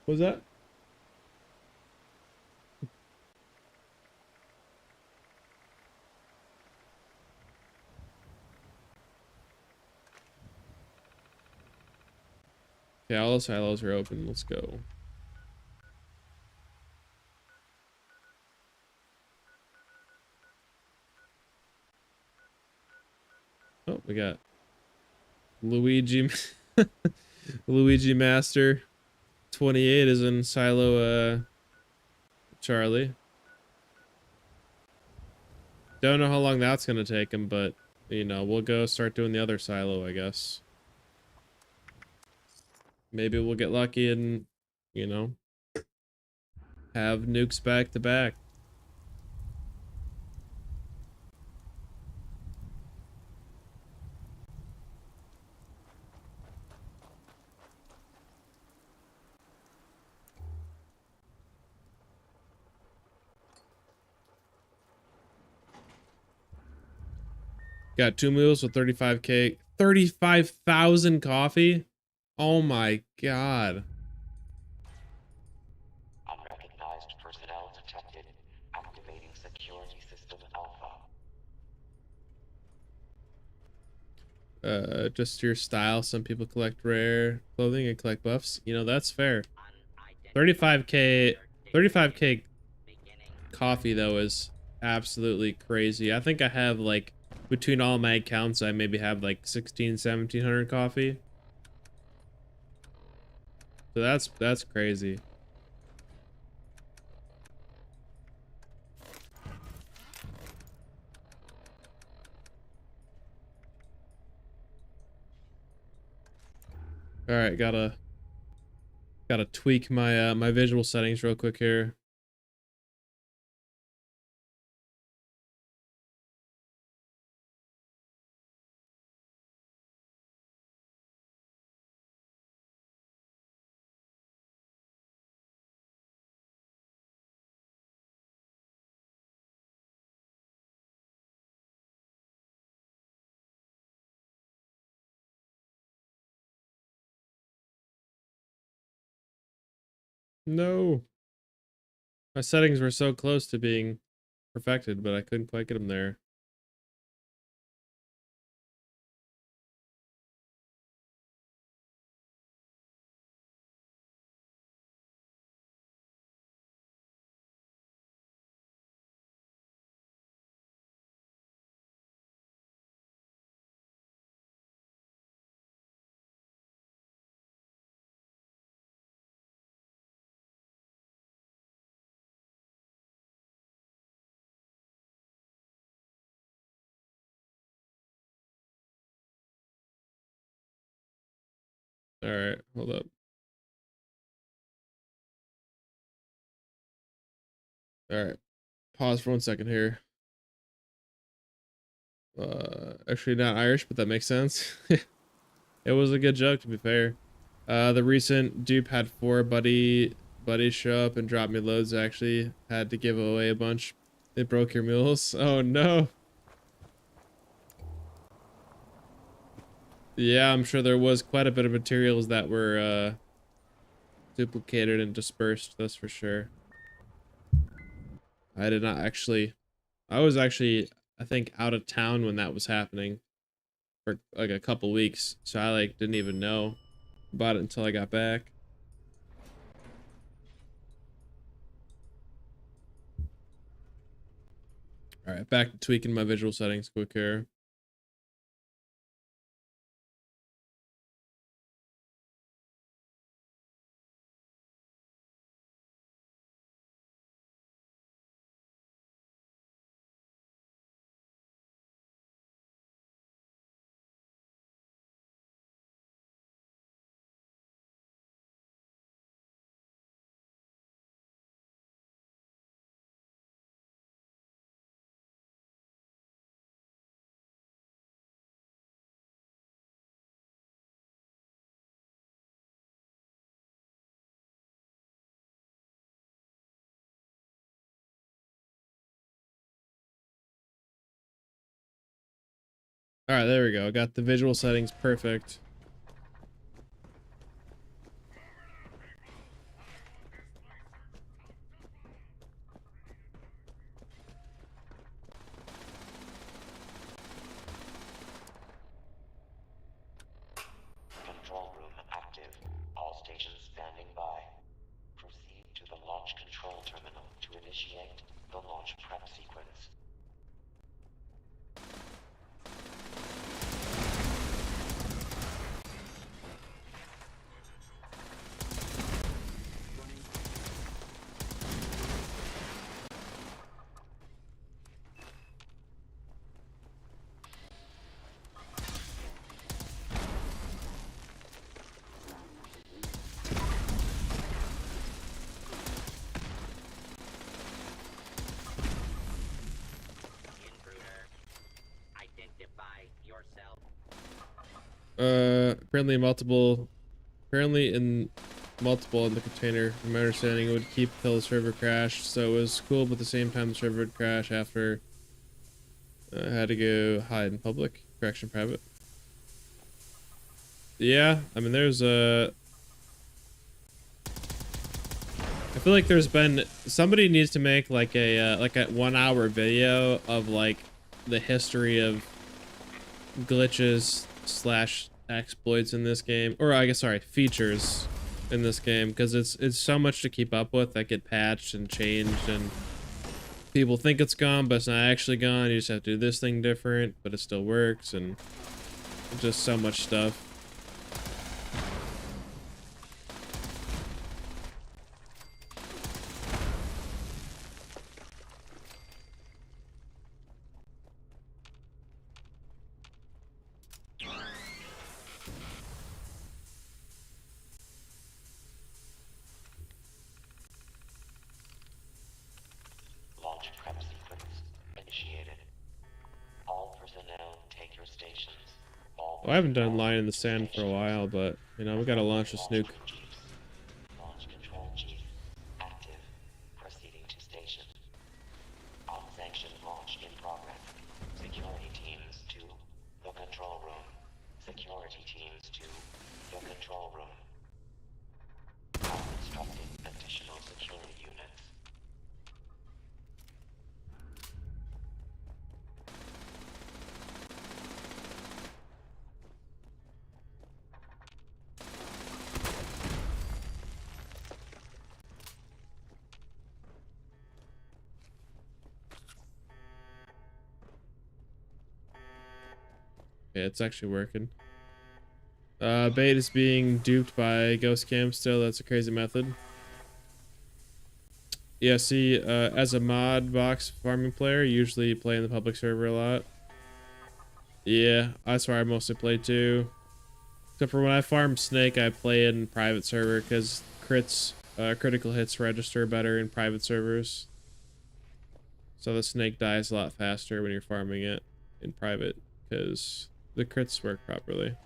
What was that? Okay, all the silos are open. Let's go. Oh, we got Luigi. Luigi Master 28 is in silo Charlie. Don't know how long that's gonna take him, but you know, we'll go start doing the other silo, I guess. Maybe we'll get lucky and, you know, have nukes back to back. Got 2 mules with 35k, 35,000 coffee. Oh my god. Unrecognized personnel detected. Activating security system Alpha. Just your style. Some people collect rare clothing and collect buffs. You know, that's fair. 35k coffee though is absolutely crazy. I think I have like, between all my accounts, I maybe have like 1700 coffee. So that's crazy. All right, gotta tweak my my visual settings real quick here. No. My settings were so close to being perfected, but I couldn't quite get them there. All right, hold up. All right, pause for 1 second here. Actually not Irish, but that makes sense. It was a good joke, to be fair. The recent dupe had 4 buddies show up and drop me loads. Actually had to give away a bunch. It broke your mules. Oh no. Yeah, I'm sure there was quite a bit of materials that were duplicated and dispersed, that's for sure. I did not actually, I was actually, I think, out of town when that was happening for like a couple weeks, so I like didn't even know about it until I got back. All right, back to tweaking my visual settings quick here. All right, there we go. Got the visual settings perfect. Control room active. All stations standing by. Proceed to the launch control terminal to initiate the launch prep sequence. Apparently in multiple in the container. From my understanding, it would keep till the server crashed, so it was cool, but at the same time the server would crash after I had to go hide in public. Correction, private. Yeah, I mean, there's a... I feel like there's been... Somebody needs to make like a 1 hour video of like the history of glitches slash exploits in this game, or I guess, sorry, features in this game, because it's so much to keep up with that get patched and changed, and people think it's gone, but it's not actually gone. You just have to do this thing different, but it still works, and just so much stuff. Launch prep sequence initiated. All personnel take your stations. All Well, I haven't done Line in the Sand for a while, but you know, we gotta launch this nuke. Launch control chief active. Proceeding to station. Unsanctioned launch in progress. Security teams to the control room. Security teams to the control room. Now instructing additional security units. Okay, it's actually working. Bait is being duped by Ghost Cam still. That's a crazy method. Yeah, see, as a mod box farming player, usually play in the public server a lot. Yeah, that's where I mostly play too. Except for when I farm Snake, I play in private server because critical hits register better in private servers. So the Snake dies a lot faster when you're farming it in private because the crits work properly.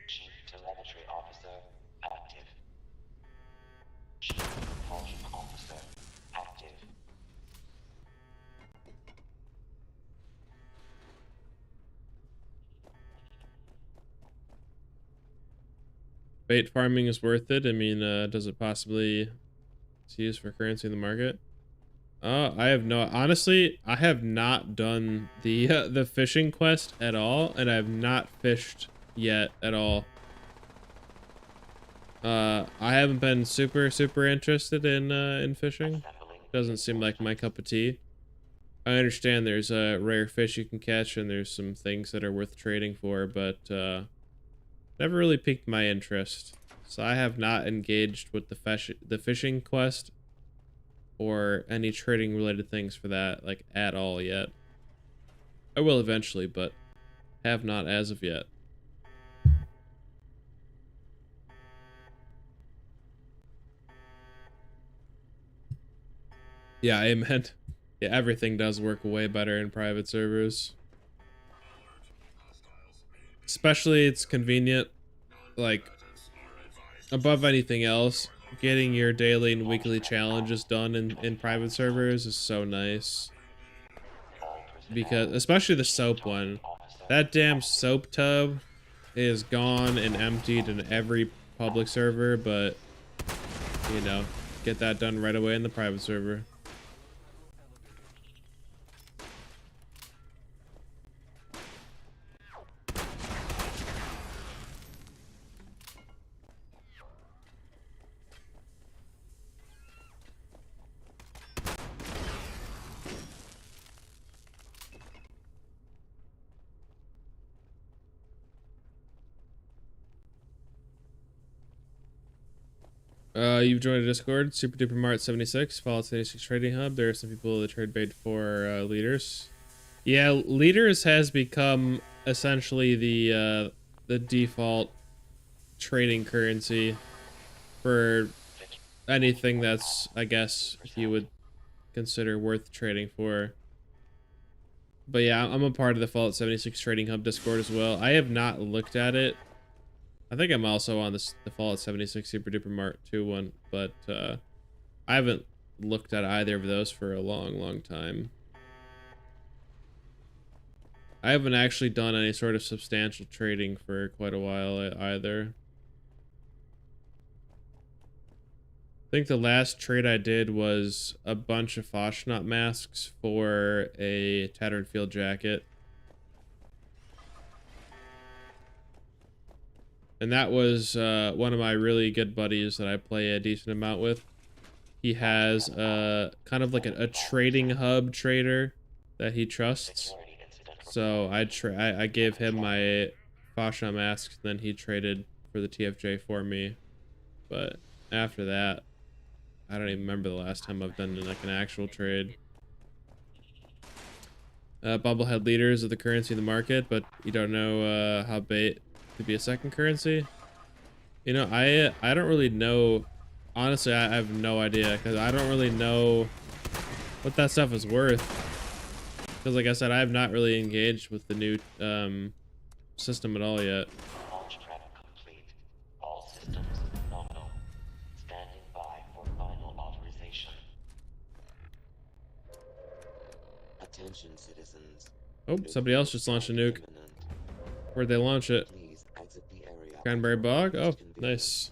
Chief Telemetry Officer active. Chief Propulsion Officer active. Bait farming is worth it. I mean, does it possibly see used for currency in the market? I have no, honestly, I have not done the fishing quest at all, and I have not fished yet at all. I haven't been super interested in fishing. Doesn't seem like my cup of tea. I understand there's rare fish you can catch, and there's some things that are worth trading for, but never really piqued my interest. So I have not engaged with the fishing quest or any trading related things for that, like, at all yet. I will eventually, but have not as of yet. Yeah, amen. Yeah, everything does work way better in private servers. Especially it's convenient, like, above anything else, getting your daily and weekly challenges done in private servers is so nice. Because, especially the soap one, that damn soap tub is gone and emptied in every public server, but, you know, get that done right away in the private server. You've joined a Discord, Super Duper Mart 76, Fallout 76 Trading Hub. There are some people that trade bait for leaders. Yeah, leaders has become essentially the default trading currency for anything that's, I guess, you would consider worth trading for. But yeah, I'm a part of the Fallout 76 Trading Hub Discord as well. I have not looked at it. I think I'm also on the Fallout 76 Super Duper Mart 2 one, but I haven't looked at either of those for a long time. I haven't actually done any sort of substantial trading for quite a while either. I think the last trade I did was a bunch of Foshnot masks for a Tattered Field jacket. And that was one of my really good buddies that I play a decent amount with. He has kind of like a trading hub trader that he trusts. So I gave him my Fasha masks, then he traded for the TFJ for me. But after that, I don't even remember the last time I've done like an actual trade. Bubblehead leaders of the currency in the market, but you don't know how bait to be a second currency. You know, I don't really know. Honestly, I have no idea because I don't really know what that stuff is worth. Because like I said, I have not really engaged with the new system at all yet. Launch prep complete. All systems nominal. Standing by for final authorization. Attention, citizens. Oh, somebody else just launched a nuke. Where'd they launch it? Please exit the area. Cranberry Bog? Oh, nice.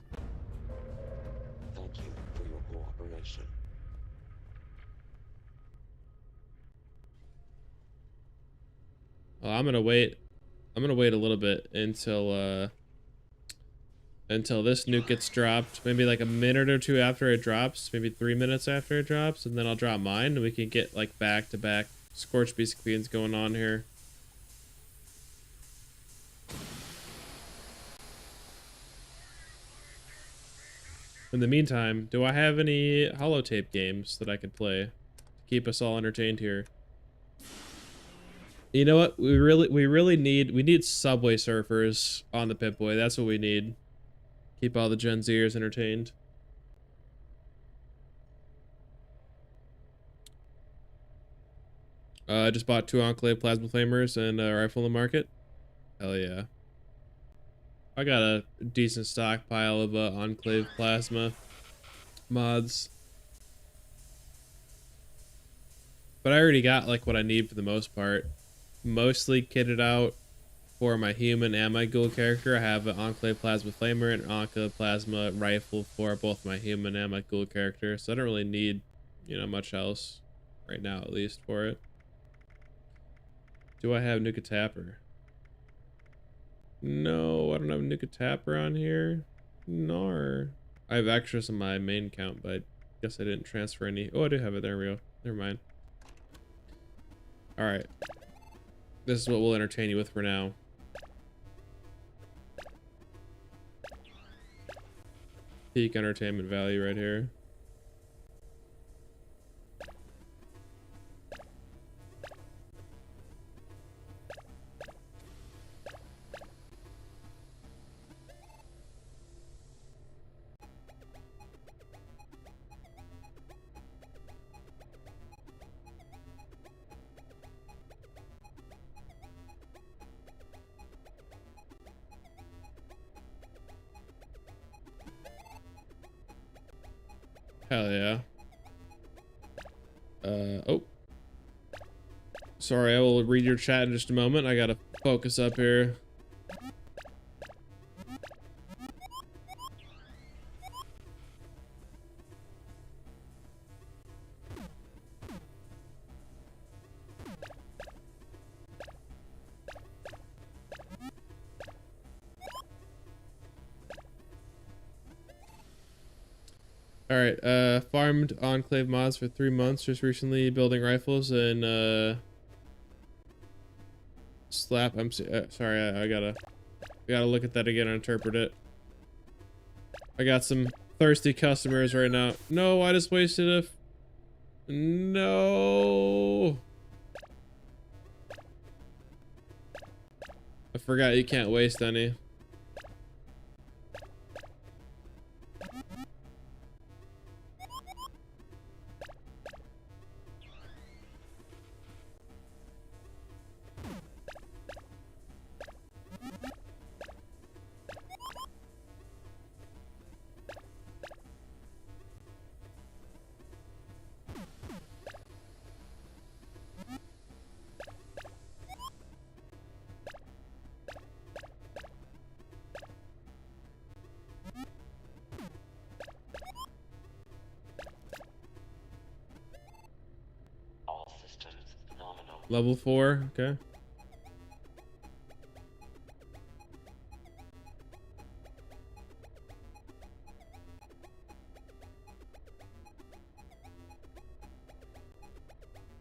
Thank you for your cooperation. Well, I'm gonna wait a little bit until this nuke gets dropped. Maybe like a minute or two after it drops, maybe 3 minutes after it drops, and then I'll drop mine and we can get like back-to-back Scorch Beast Queens going on here. In the meantime, do I have any holotape games that I could play to keep us all entertained here? You know what? We really need Subway Surfers on the Pip-Boy. That's what we need. Keep all the Gen Zers entertained. I just bought 2 Enclave plasma flamers and a rifle in the market. Hell yeah. I got a decent stockpile of Enclave plasma mods. But I already got like what I need for the most part. Mostly kitted out for my human and my ghoul character. I have an Enclave plasma flamer and an Enclave plasma rifle for both my human and my ghoul character. So I don't really need, you know, much else right now, at least for it. Do I have Nuke Tapper? No, I don't have Nuke Tapper on here. Nor. I have extras in my main count, but I guess I didn't transfer any. Oh, I do have it. There we go. Never mind. Alright. This is what we'll entertain you with for now. Peak entertainment value right here. Hell yeah. Oh. Sorry, I will read your chat in just a moment. I gotta focus up here. Alright, farmed Enclave mods for 3 months, just recently building rifles and slap. I'm sorry, I gotta look at that again and interpret it. I got some thirsty customers right now. No, I just wasted no. I forgot you can't waste any. All systems nominal. Level 4, okay.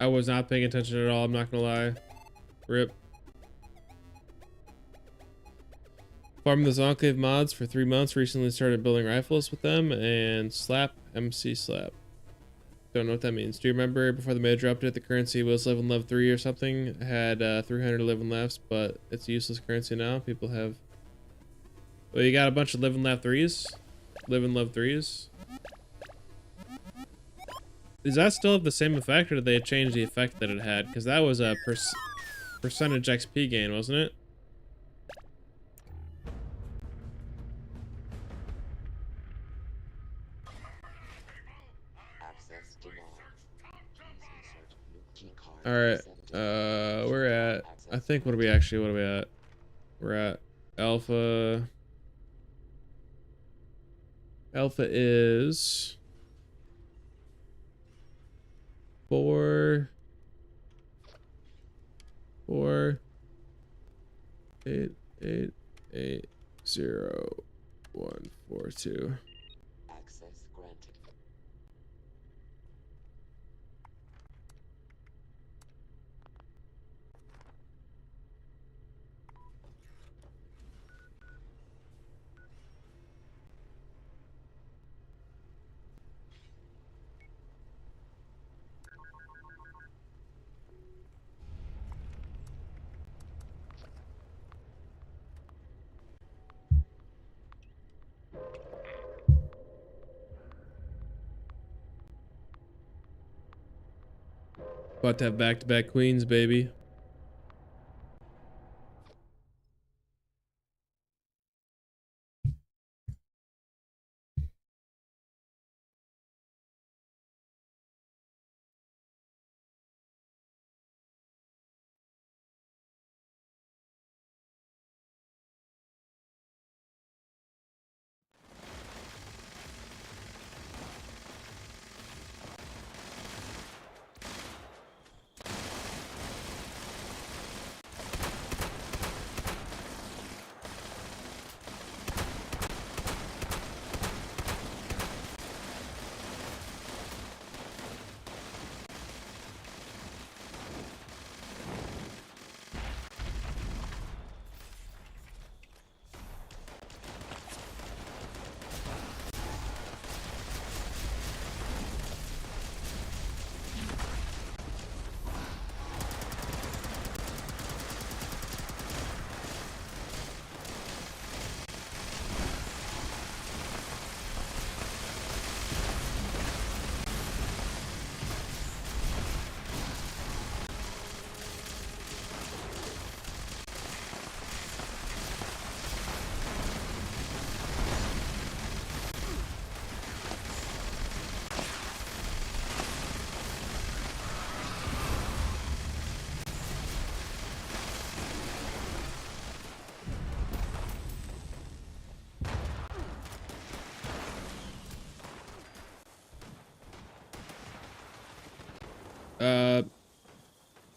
I was not paying attention at all, I'm not gonna lie. Rip. Farmed those Enclave mods for 3 months, recently started building rifles with them, and slap, MC slap. Don't know what that means. Do you remember before the major update, the currency was live in level 3 or something? Had 300 live and lefts, but it's useless currency now. People have... Well, you got a bunch of live and left 3s? Live and love 3s? Does that still have the same effect, or did they change the effect that it had? Because that was a percentage XP gain, wasn't it? Access denied. Please insert new key card. Alright, we're at... I think, what are we at? We're at Alpha... Alpha is... 4 8 8 8 0 1 4 2. Access granted. About to have back-to-back queens, baby.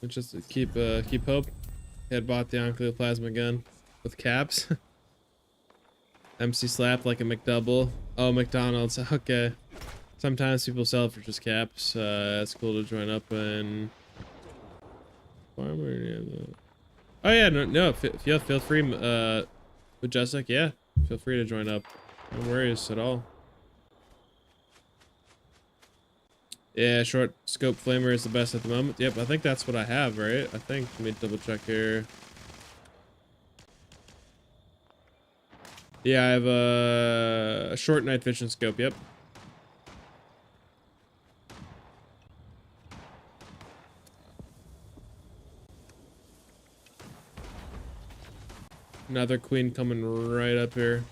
Just to keep hope. Had bought the Enclave plasma gun with caps. MC slap like a McDouble. Oh, McDonald's. Okay. Sometimes people sell it for just caps. That's cool to join up in. Farmer. Yeah, oh yeah, no. Feel free. Majestic. Yeah, feel free to join up. No worries at all. Yeah, short scope flamer is the best at the moment. Yep, I think that's what I have, right? I think. Let me double check here. Yeah, I have a short night vision scope. Yep. Another queen coming right up here.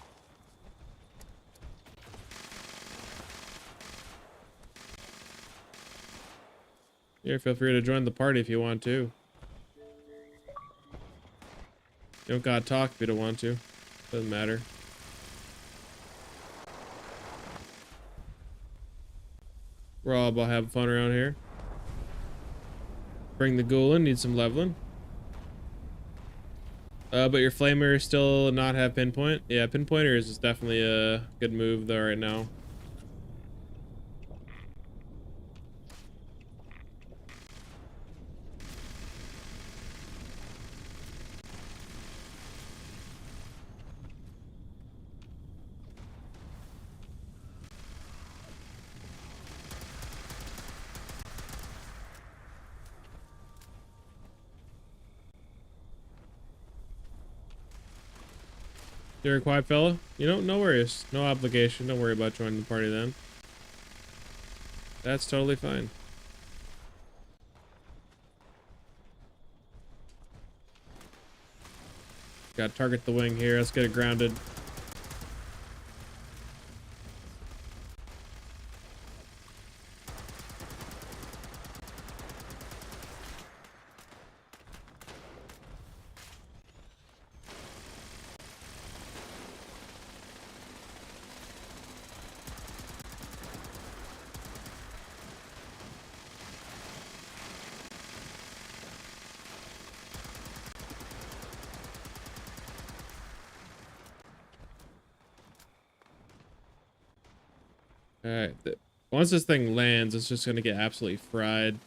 Here, feel free to join the party if you want to. You don't gotta talk if you don't want to. Doesn't matter. We're all about having fun around here. Bring the ghoul in, need some leveling. But your flamer still not have pinpoint? Yeah, pinpointers is definitely a good move though right now. You're a quiet fella? You know, no worries. No obligation. Don't worry about joining the party then. That's totally fine. Got to target the wing here. Let's get it grounded. Alright, once this thing lands, it's just gonna get absolutely fried.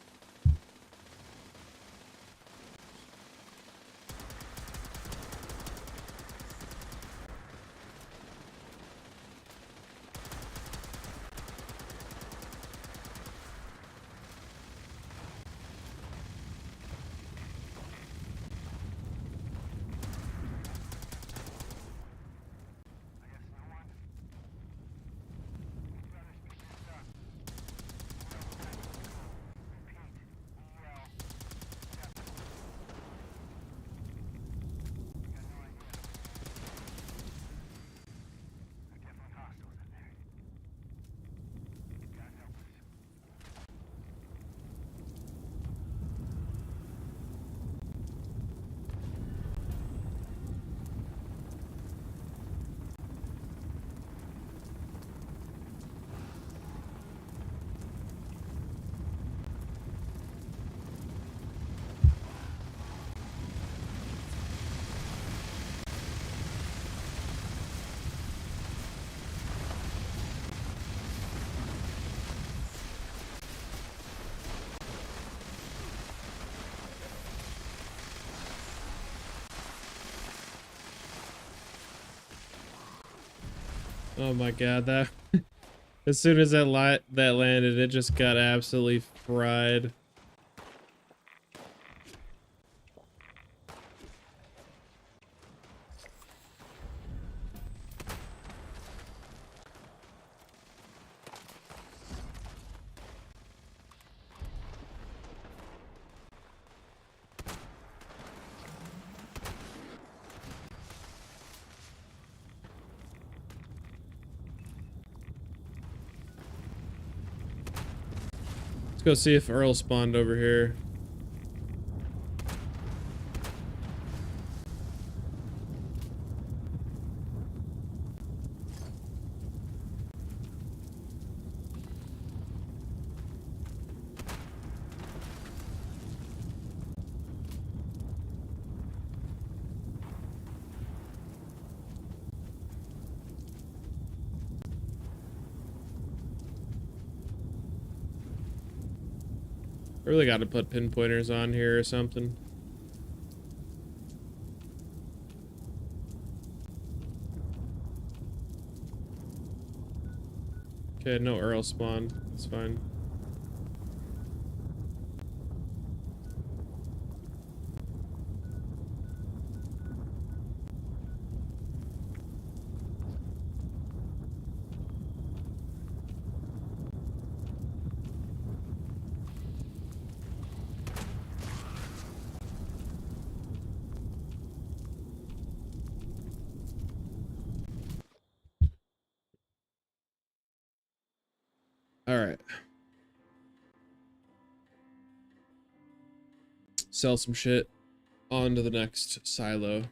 Oh my god, that as soon as that landed, it just got absolutely fried. Let's go see if Earl spawned over here. I really got to put pinpointers on here or something. Okay, no Earl spawned. It's fine. All right. Sell some shit. On to the next silo.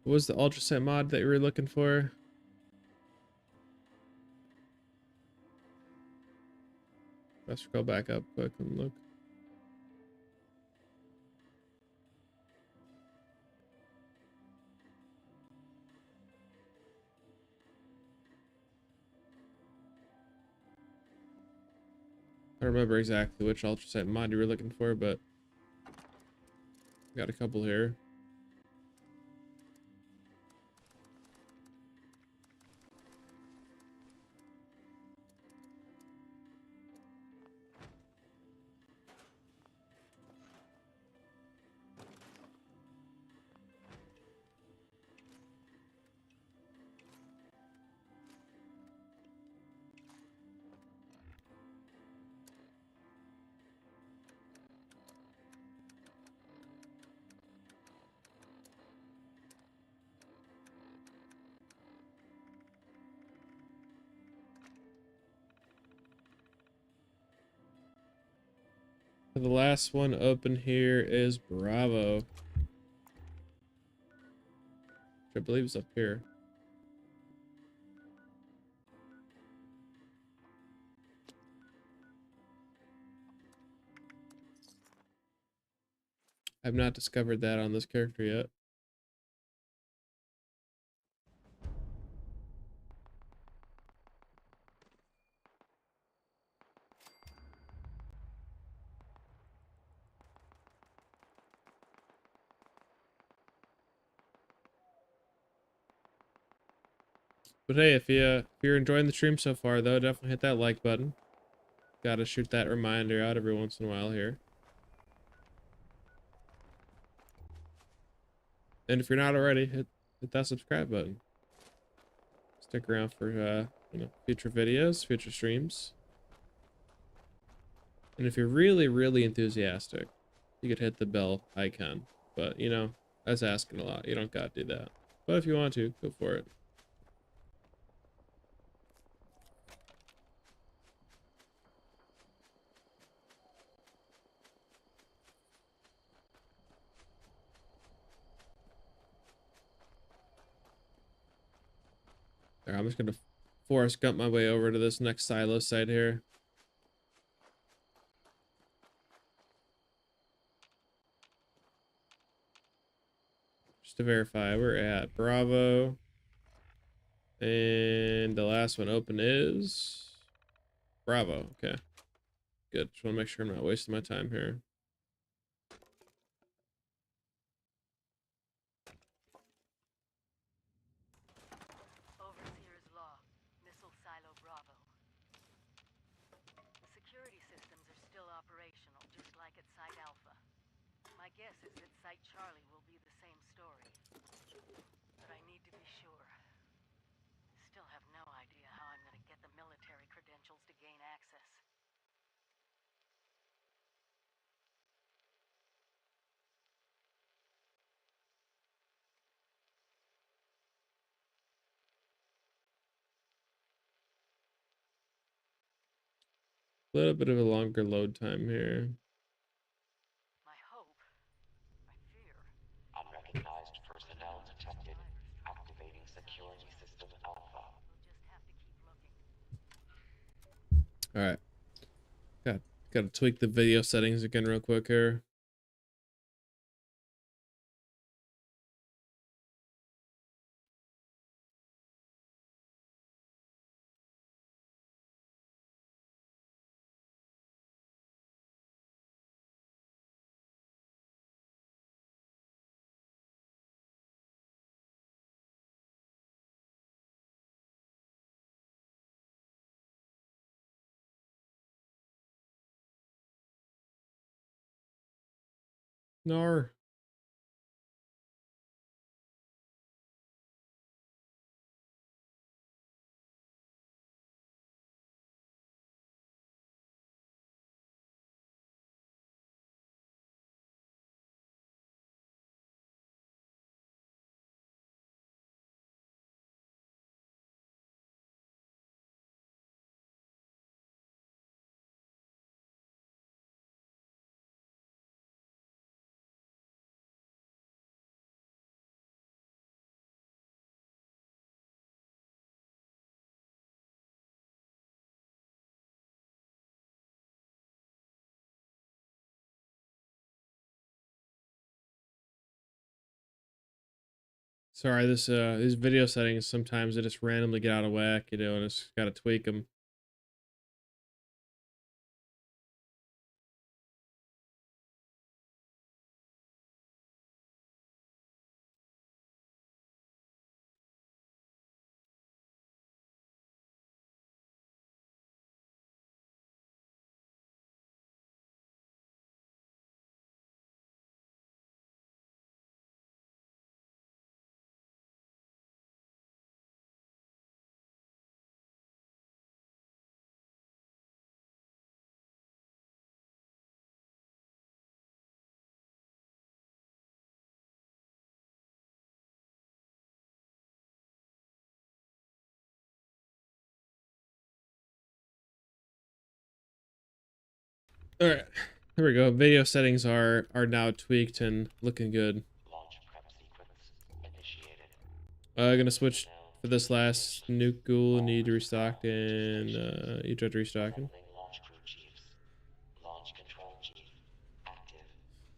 What was the ultraset mod that you were looking for? Let's go back up quick and look. I don't remember exactly which ultraset mod you were looking for, but got a couple here. The last one open here is Bravo, which I believe is up here. I've not discovered that on this character yet. But hey, if you're enjoying the stream so far, though, definitely hit that like button. Gotta shoot that reminder out every once in a while here. And if you're not already, hit that subscribe button. Stick around for future videos, future streams. And if you're really, really enthusiastic, you could hit the bell icon. But that's asking a lot. You don't gotta do that. But if you want to, go for it. There, I'm just gonna force gump my way over to this next silo site here. Just to verify, we're at Bravo. And the last one open is Bravo. Okay, good. Just want to make sure I'm not wasting my time here. Overseer's Law, Missile Silo Bravo. The security systems are still operational, just like at Site Alpha. My guess is that Site Charlie will be the same story. But I need to be sure. Still have no idea how I'm gonna get the military credentials to gain access. A little bit of a longer load time here. My hope, my fear, Unrecognized personnel detected. Activating security system Alpha. we'll just have to keep looking. All right. Gotta tweak the video settings again real quick here. Nar. Sorry, these video settings sometimes they just randomly get out of whack, you know, and it's gotta tweak them. All right, here we go. Video settings are now tweaked and looking good. Launch prep sequence initiated. Gonna switch for this last Nuke Ghoul. Need restock and you tried restocking. Assembling launch crew chiefs. Launch control chief active.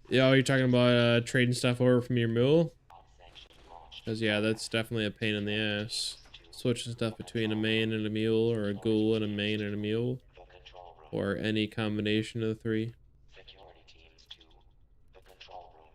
Yeah, you're talking about trading stuff over from your mule. Unsanctioned launch. Cause yeah, that's definitely a pain in the ass. Switching stuff between a main and a mule, or a ghoul and a main and a mule, The control room. or any combination of the three. Security teams to the control room.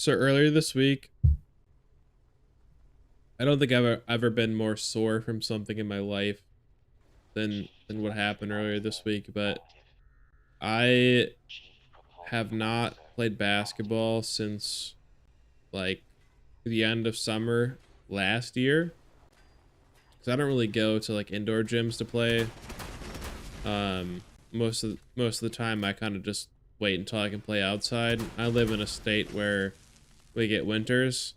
So earlier this week, I don't think I've ever been more sore from something in my life than what happened earlier this week, but I have not played basketball since like the end of summer last year. Cuz I don't really go to like indoor gyms to play. Most of the time I kind of just wait until I can play outside. I live in a state where we get winters.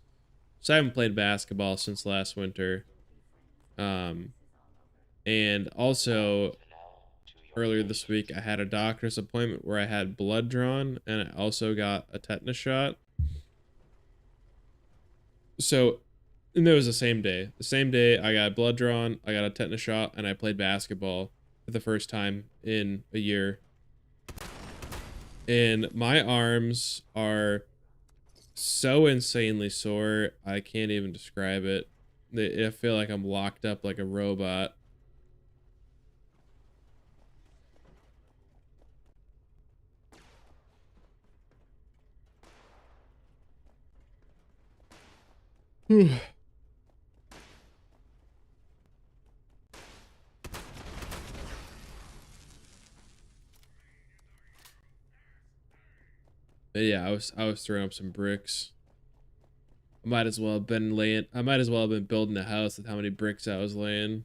So I haven't played basketball since last winter. And also earlier this week I had a doctor's appointment where I had blood drawn and I also got a tetanus shot. So, and it was the same day. The same day I got blood drawn, I got a tetanus shot, and I played basketball for the first time in a year. And my arms are so insanely sore, I can't even describe it. I feel like I'm locked up like a robot. But yeah, I was throwing up some bricks. I might as well have been building a house with how many bricks I was laying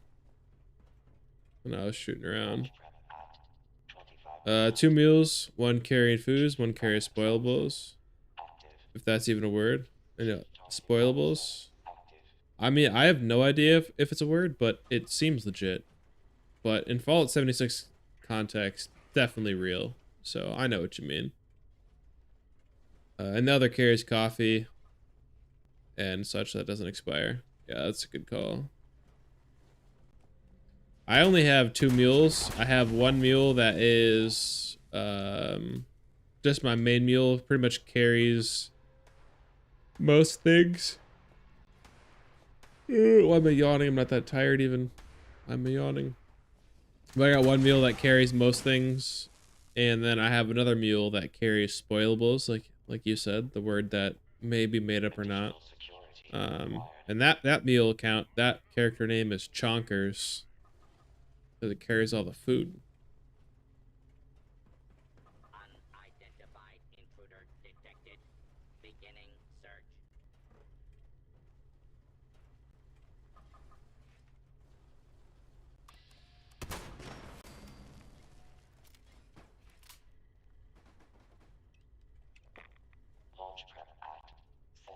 when I was shooting around. 2 meals, 1 carrying foods, 1 carry spoilables. If that's even a word. I know, spoilables. I mean, I have no idea if it's a word, but it seems legit. But in Fallout 76 context, definitely real. So I know what you mean. And the other carries coffee and such that doesn't expire. Yeah, that's a good call. I only have 2 mules. I have 1 mule that is just my main mule. Pretty much carries most things. Why am I yawning? I'm not that tired even. Why am I yawning? But I got 1 mule that carries most things, and then I have another mule that carries spoilables, like you said, the word that may be made up or not. And that mule that character name is Chonkers, because it carries all the food. Unidentified intruder detected. Beginning search. Launch prep at 75%.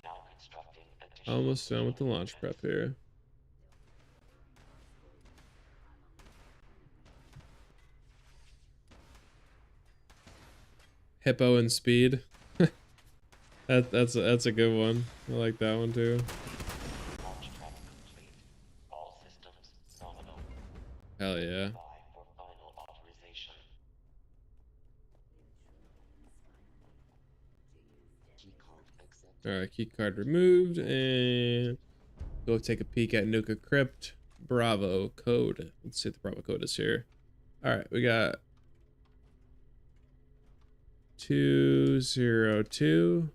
Now constructing additional Almost done with the launch prep here. Hippo and speed. That's a good one. I like that one too. launch prep complete. All systems nominal. Hell yeah. For final authorization. Keycard accepted. Alright, key card removed, and go take a peek at Nuke Crypt. Bravo code. Let's see what the Bravo code is here. Alright, we got 202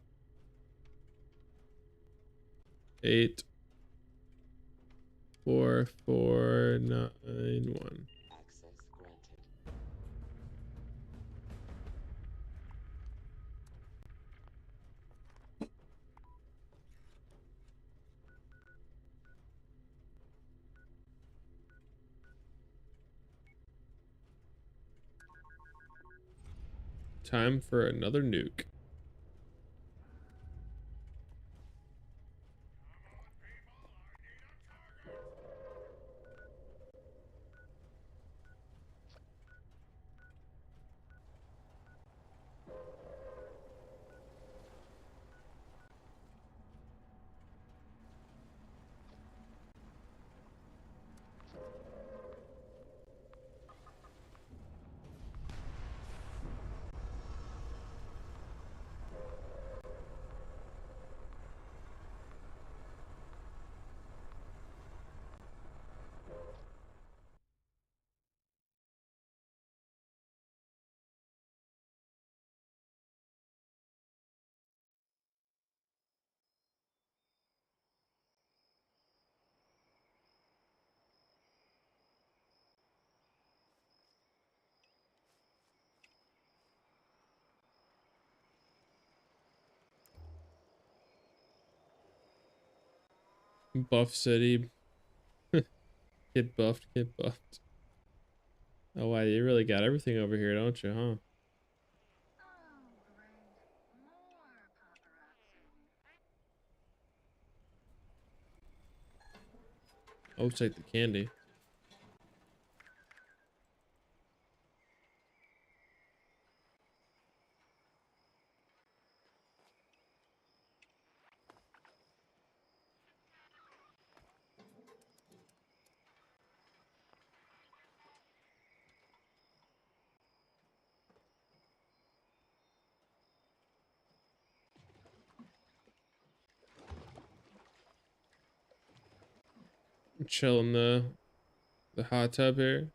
84491. Access granted. Time for another nuke. Buff City. Get buffed, get buffed. Oh wow, you really got everything over here, don't you, huh? I'll take the candy. Chill in the hot tub here.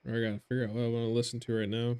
I gotta figure out what I want to listen to right now.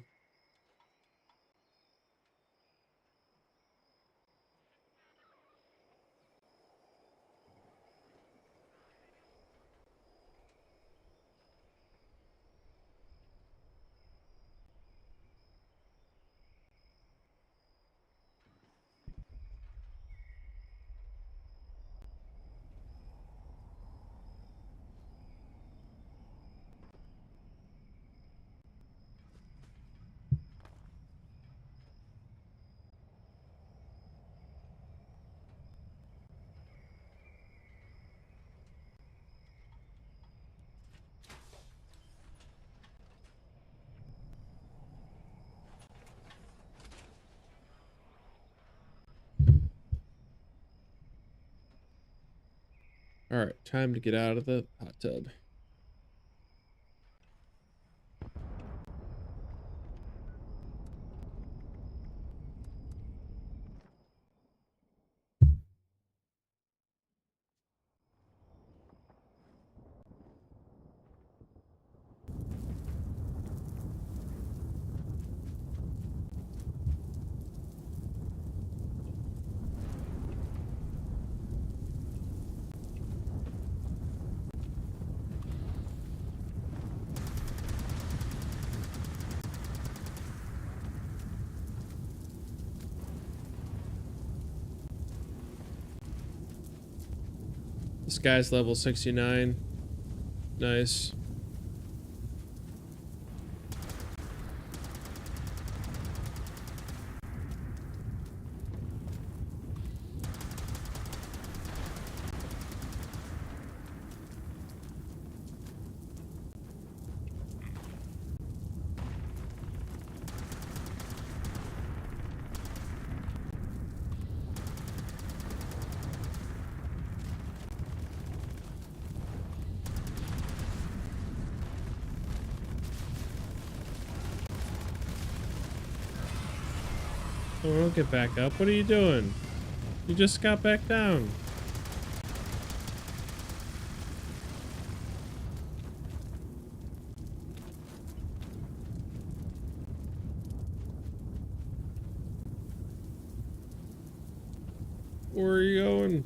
All right, time to get out of the hot tub. This guy's level 69. Nice. Oh, don't get back up. What are you doing? You just got back down. Where are you going?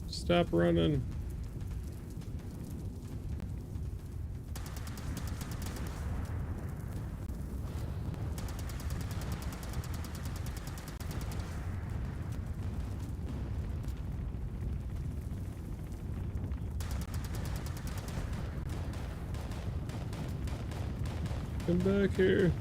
Stop running. Come back here.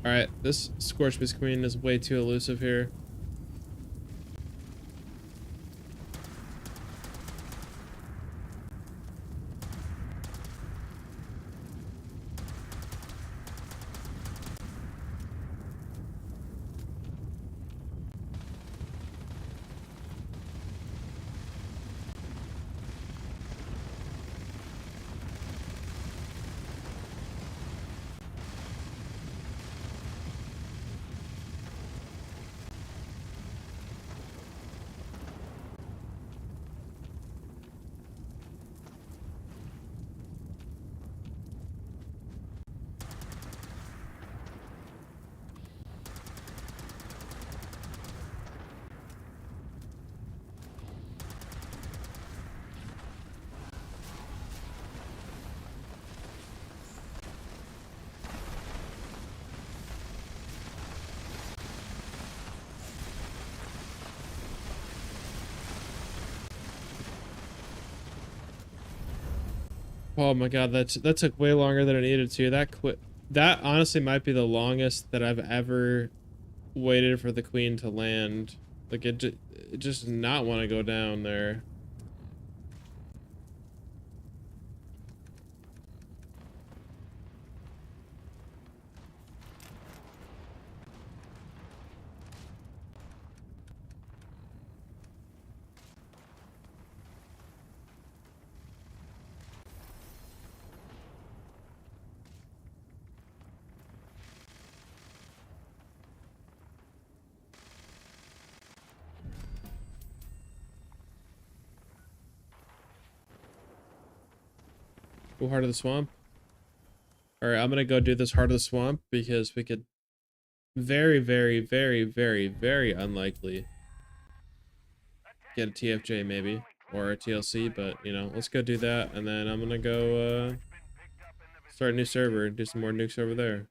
All right, this Scorchbeast Queen is way too elusive here. Oh my god, that took way longer than it needed to. That honestly might be the longest that I've ever waited for the queen to land. Like it just did not want to go down there. Ooh, Heart of the Swamp. All right, I'm gonna go do this Heart of the Swamp because we could very, very, very, very, very unlikely get a TFJ maybe or a TLC, but you know, let's go do that, and then I'm gonna go start a new server and do some more nukes over there.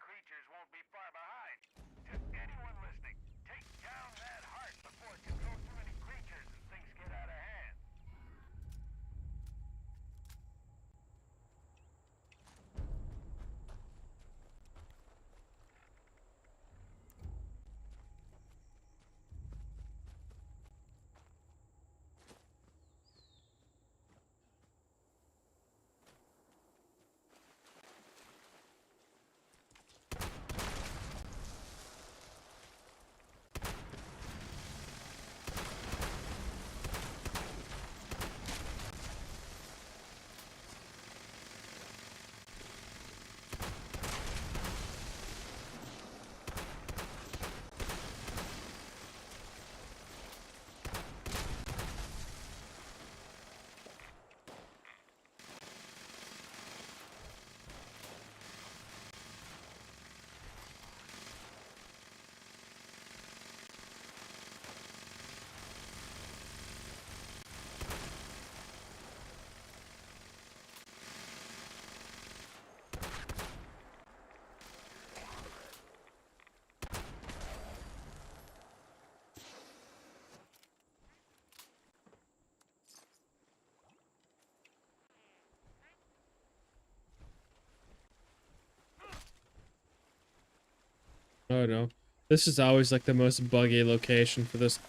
Oh no. This is always like the most buggy location for this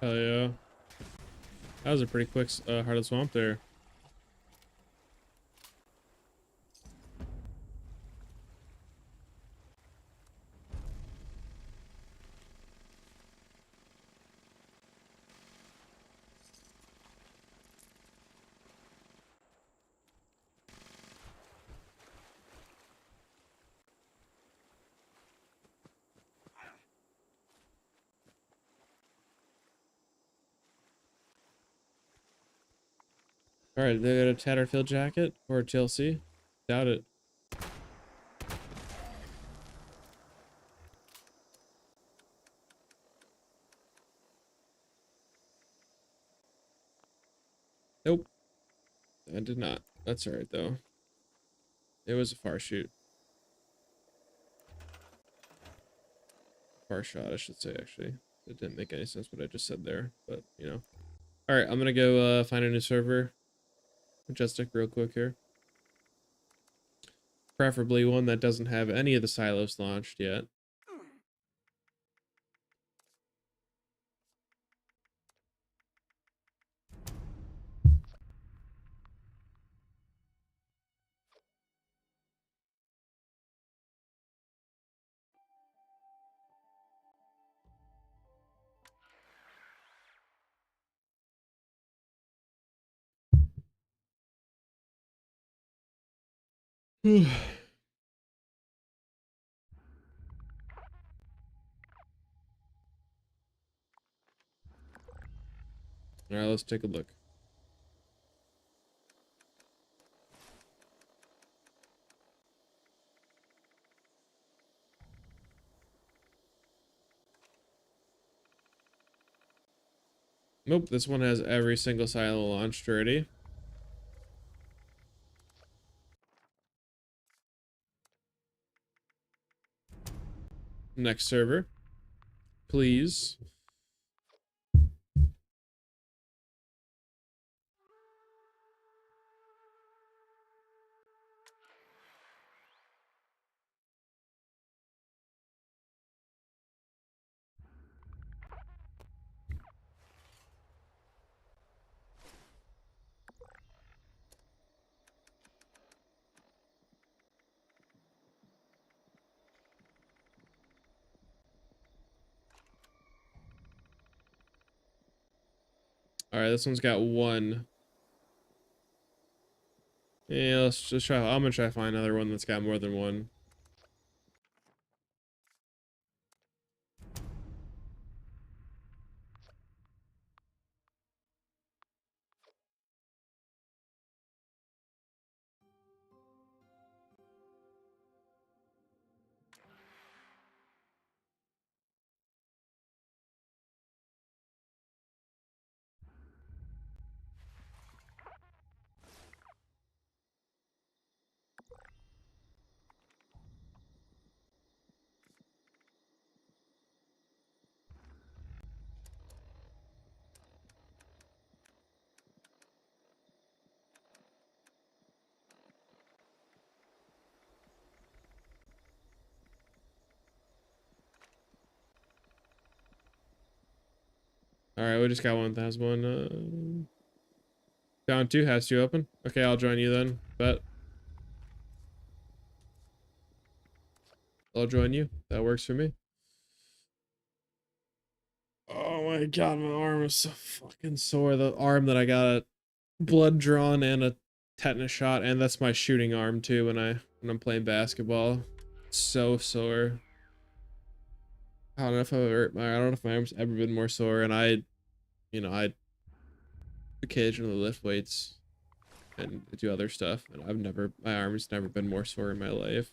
hell yeah. That was a pretty quick Heart of the Swamp there. All right, they got a Tatterfield jacket or a TLC? Doubt it. Nope, I did not. That's all right though. It was a far shoot. Far shot, I should say, actually. It didn't make any sense what I just said there, but you know. All right, I'm gonna go find a new server. Majestic real quick here. Preferably one that doesn't have any of the silos launched yet. All right, let's take a look. Nope, this one has every single silo launched already. Next server, please. All right, this one's got one. Yeah, let's just try. I'm gonna try to find another one that's got more than one. All right, we just got one that has one. Down two has two open. Okay, I'll join you then. But I'll join you. That works for me. Oh my god, my arm is so fucking sore. The arm that I got a blood drawn and a tetanus shot, and that's my shooting arm too when I'm playing basketball. It's so sore. I don't know if I don't know if my arm's ever been more sore, and I occasionally lift weights and do other stuff, and my arm's never been more sore in my life.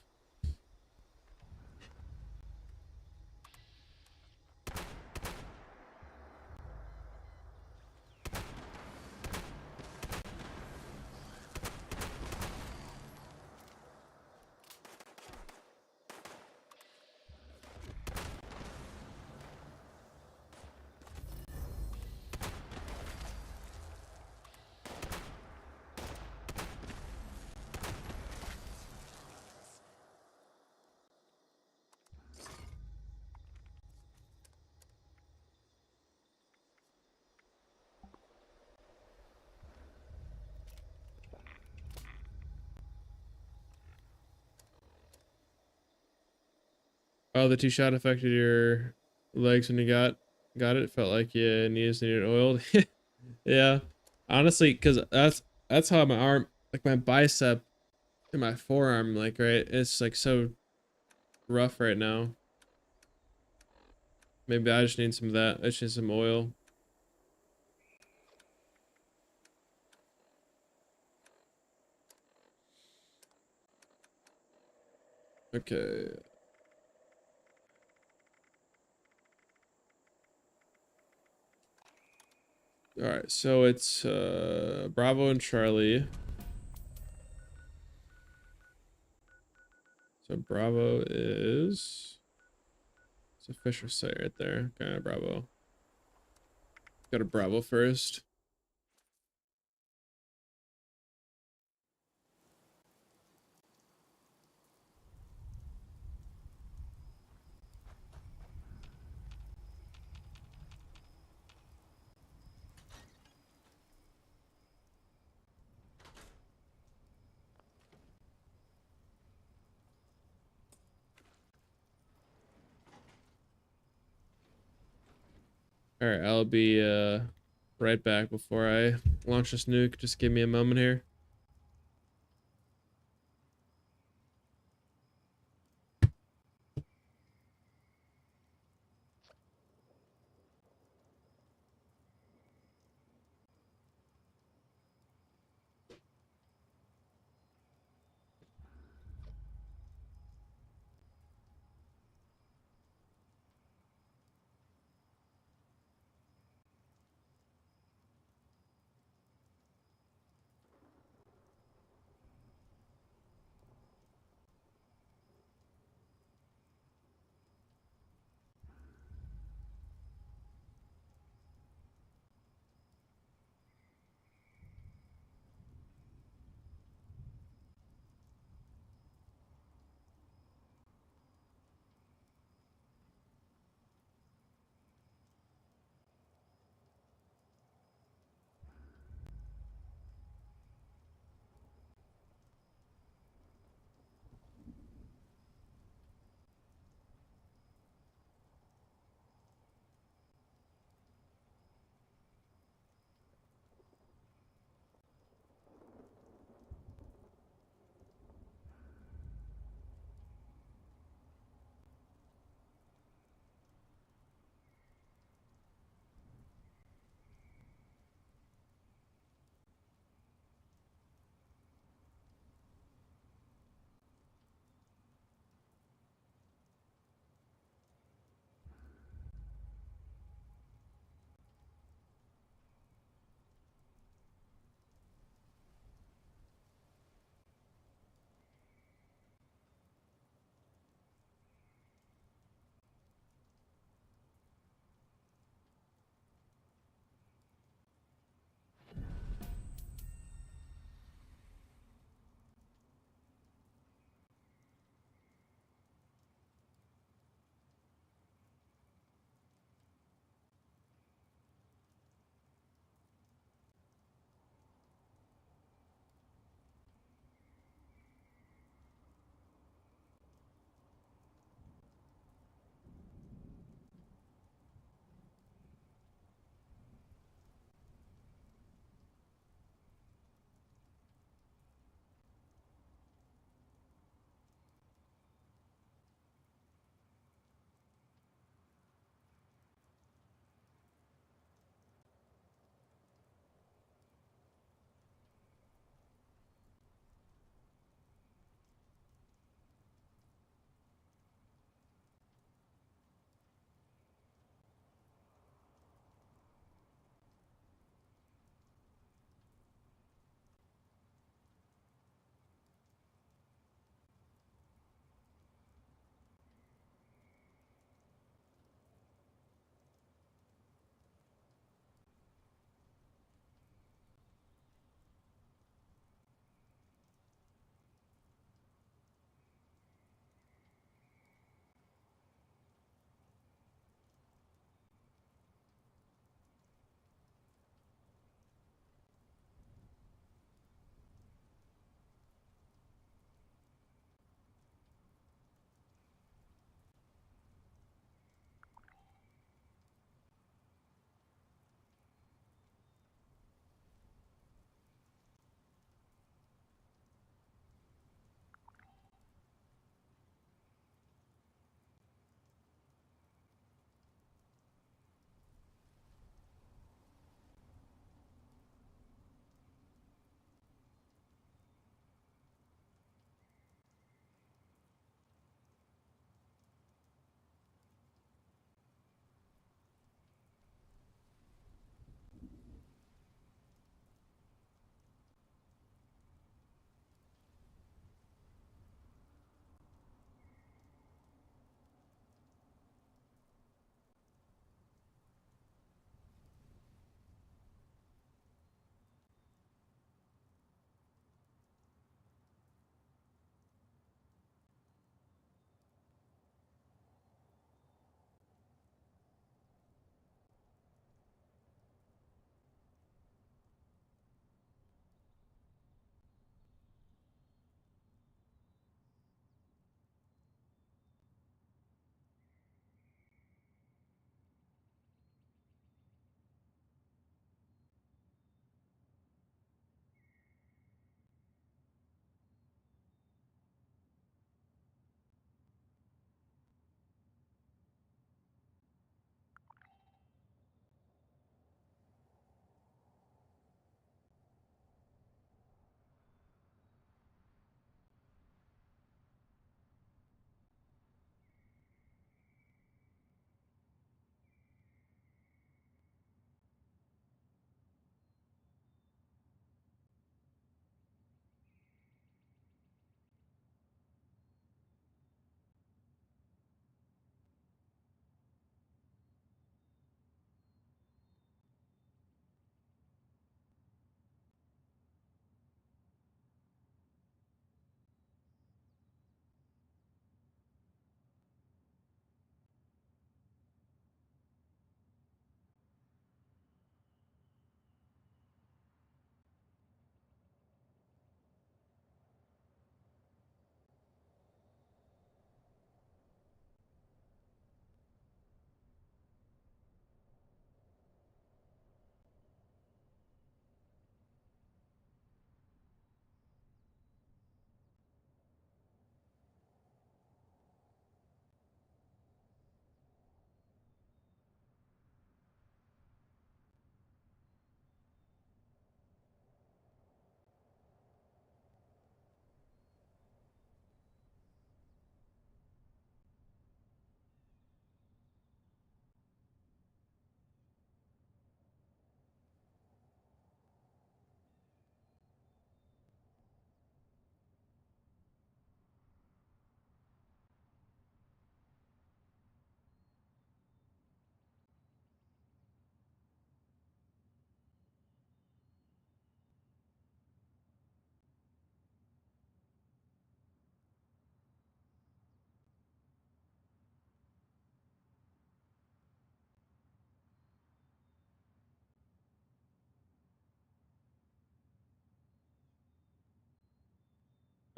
Oh, the two shot affected your legs when you got it. Felt like you needed oiled. Yeah, honestly, because that's how my arm, like my bicep and my forearm, like right, it's like so rough right now. Maybe I just need some of that. I just need some oil. Okay. All right, so it's Bravo and Charlie. So Bravo is it's a Fisher site right there. Okay, Bravo. Go to Bravo first. All right, I'll be right back before I launch this nuke. Just give me a moment here.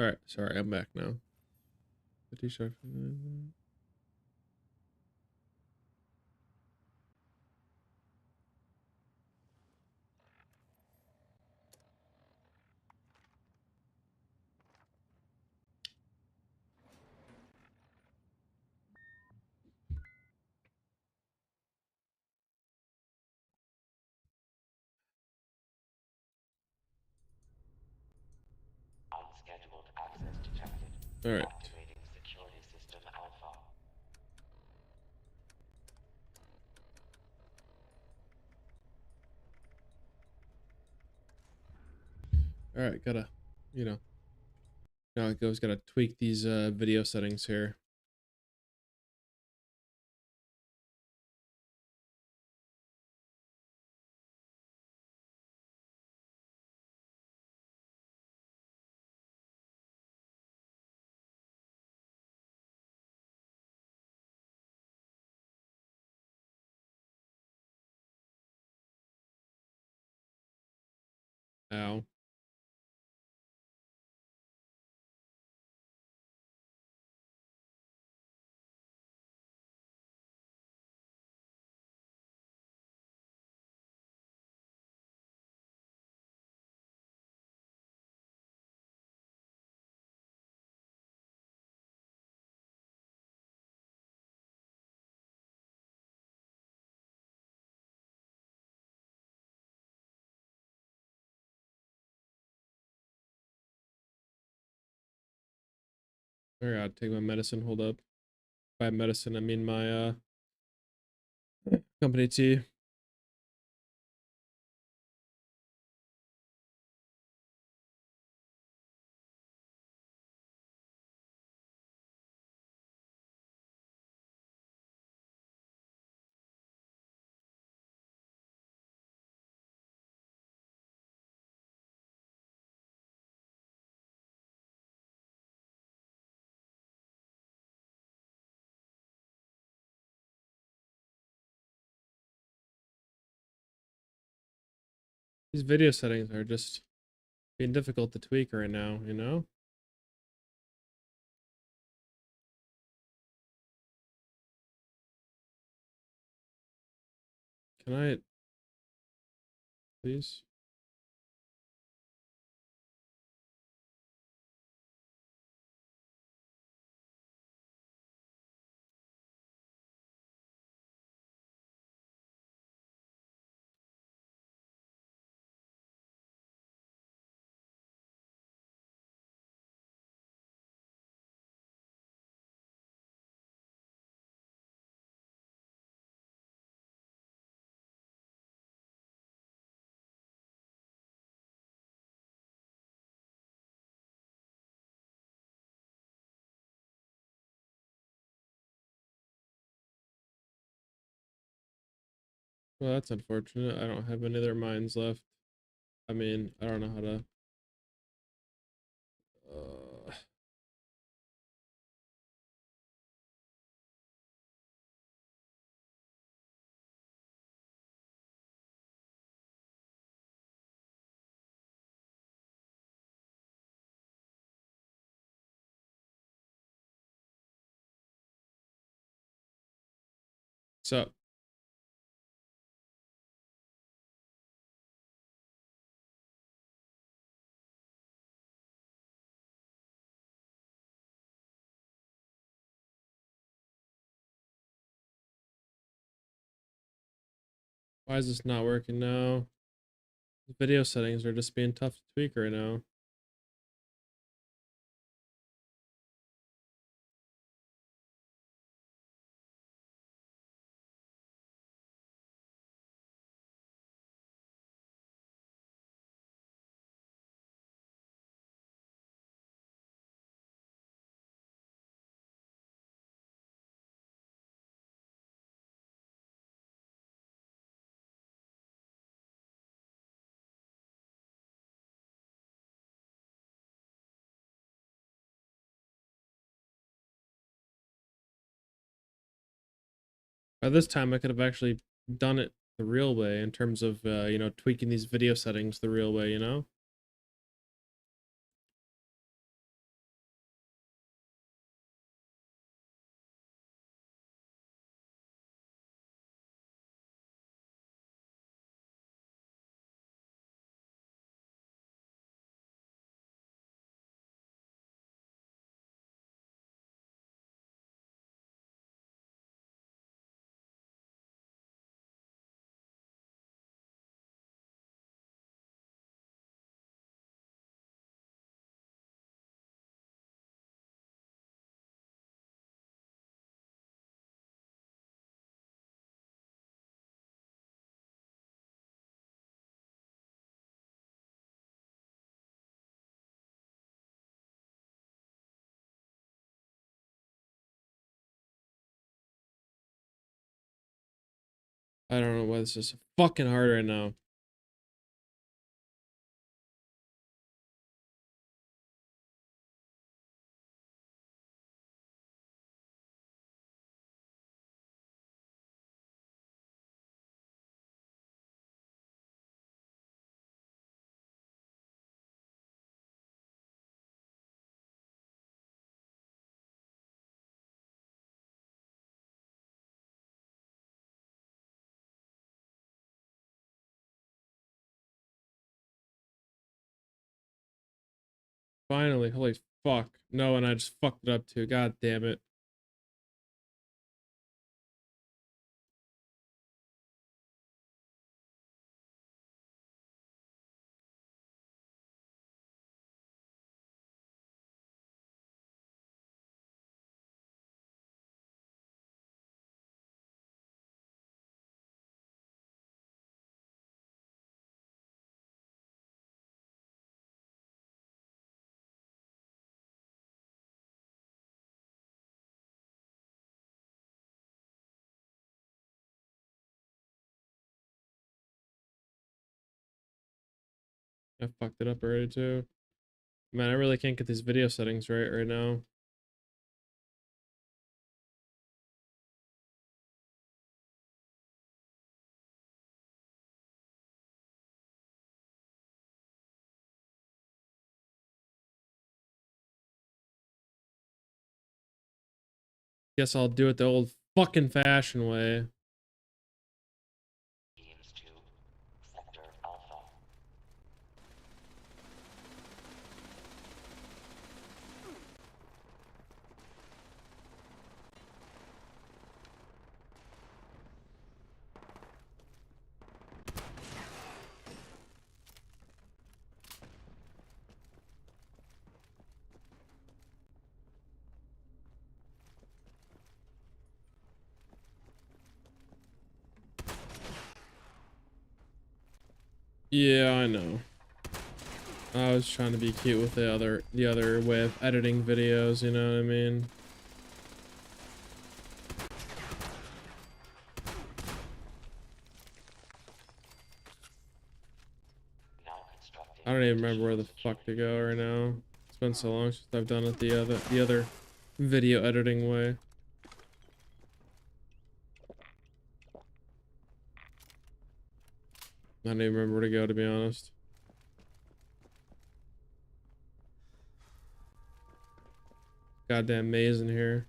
All right, sorry, I'm back now. The t-shirt. Unscheduled access detected. All right. Activating security system alpha. All right, gotta, you know, now it goes. Gotta tweak these video settings here. Ow. I gotta take my medicine. Hold up. By medicine, I mean my company tea. These video settings are just being difficult to tweak right now, you know? Can I please? Well, that's unfortunate. I don't have any other mines left. I mean, I don't know how to. Uh, so why is this not working now? The video settings are just being tough to tweak right now. By this time, I could have actually done it the real way in terms of, you know, tweaking these video settings the real way, you know? I don't know why this is fucking hard right now. Finally, holy fuck. No, and I just fucked it up too. God damn it. I fucked it up already too. Man, I really can't get these video settings right now. Guess I'll do it the old fucking fashion way. Teams to Sector Alpha. Yeah, I know. I was trying to be cute with the other way of editing videos, you know what I mean? Now constructing. I don't even remember where the fuck to go right now. It's been so long since I've done it the other video editing way. I don't even remember where to go, to be honest. Goddamn maze in here.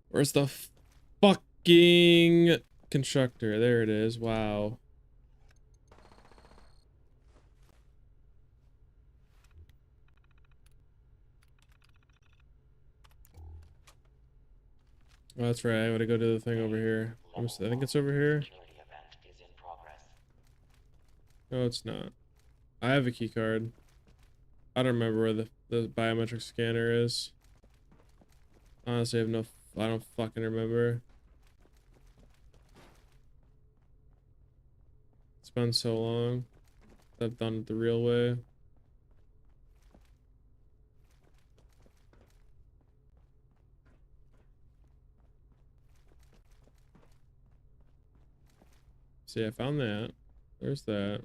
Where's the fucking constructor? There it is. Wow. Oh, that's right. I gotta go to the thing over here. I think it's over here. Security event is in progress. No, it's not. I have a key card. I don't remember where the biometric scanner is. Honestly, I don't fucking remember. It's been so long. I've done it the real way. See, I found that. There's that.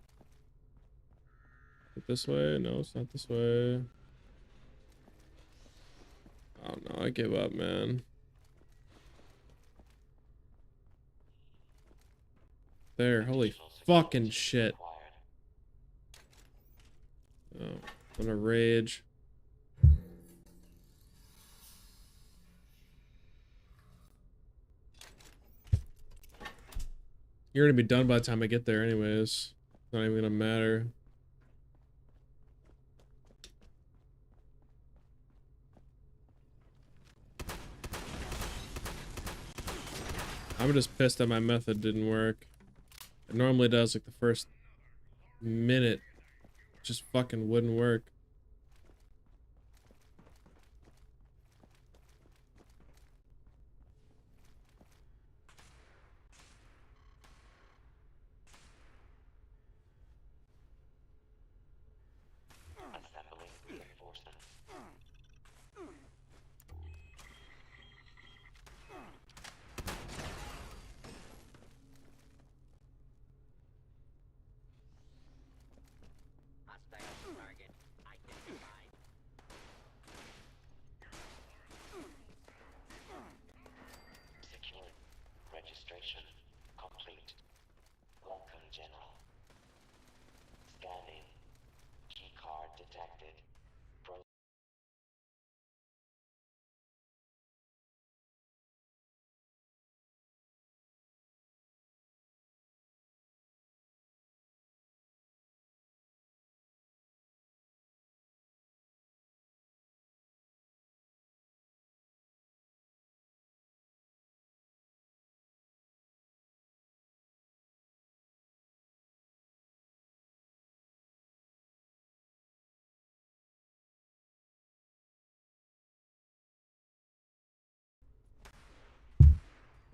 Is it this way? No, it's not this way. Oh no, I give up, man. There, holy fucking shit. Oh, I'm gonna rage. You're gonna be done by the time I get there anyways. It's not even gonna matter. I'm just pissed that my method didn't work. It normally does, like the first minute. Just fucking wouldn't work.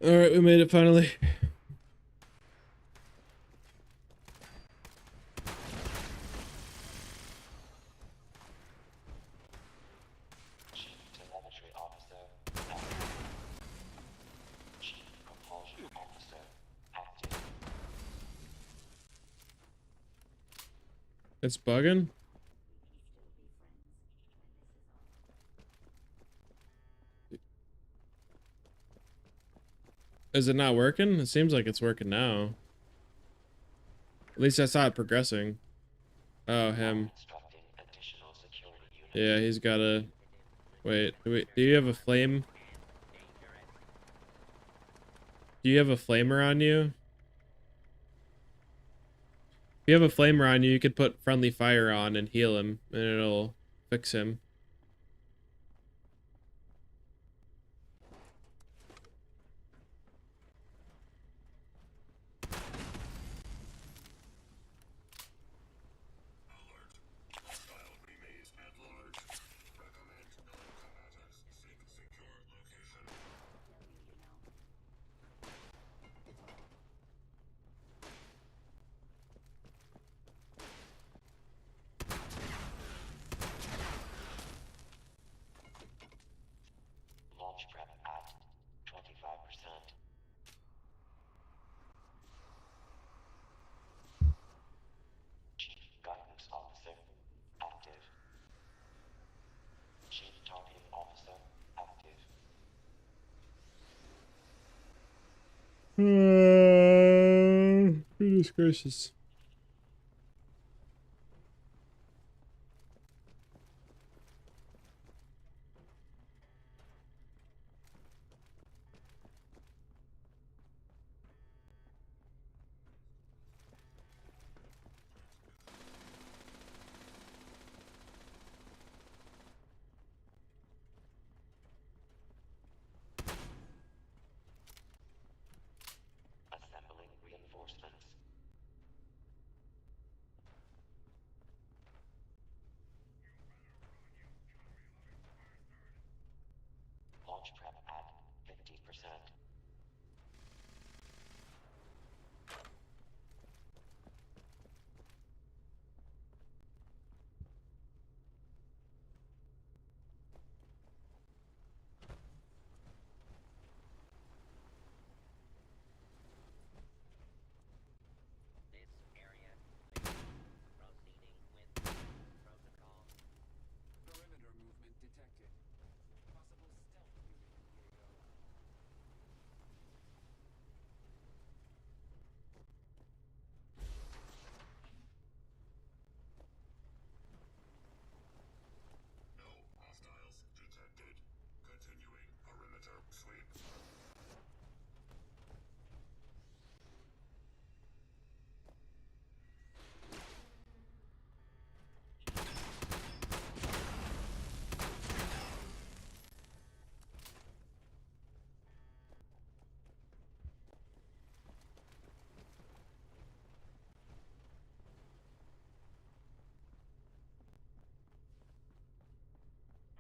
All right, we made it finally. Chief Telemetry Officer active. Chief Propulsion Officer active. It's bugging. Is it not working? It seems like it's working now. At least I saw it progressing. Oh, him. Instructing additional security units. Yeah, he's got a... Wait, do you have a flame? Do you have a flamer on you? If you have a flamer on you, you could put friendly fire on and heal him, and it'll fix him. Launch prep at 25%. Chief Guidance Officer active. Chief Targeting Officer active. Goodness gracious. Assembling reinforcements. Launch prep at 50%. This area proceeding with protocol. Perimeter movement detected. Possible stealth unit, Diego. No hostiles detected. Continuing perimeter sweep.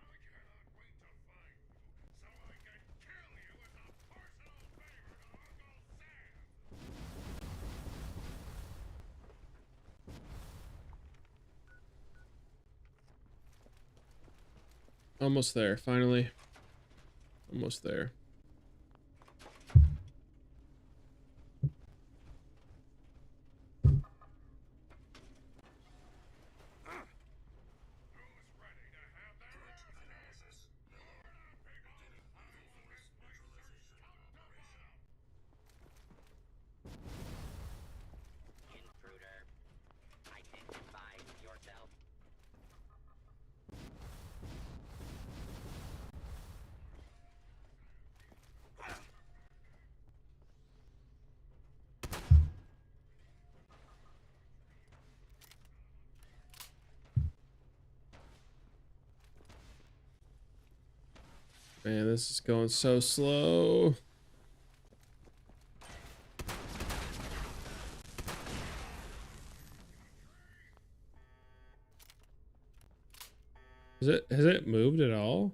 I cannot wait to find you, so I can kill you as a personal favor to Uncle Sam! Almost there, finally. Almost there. Who's ready to have their analysis? Beginning evil force neutralization operation. Intruder, identify yourself. Man, this is going so slow. Has it moved at all?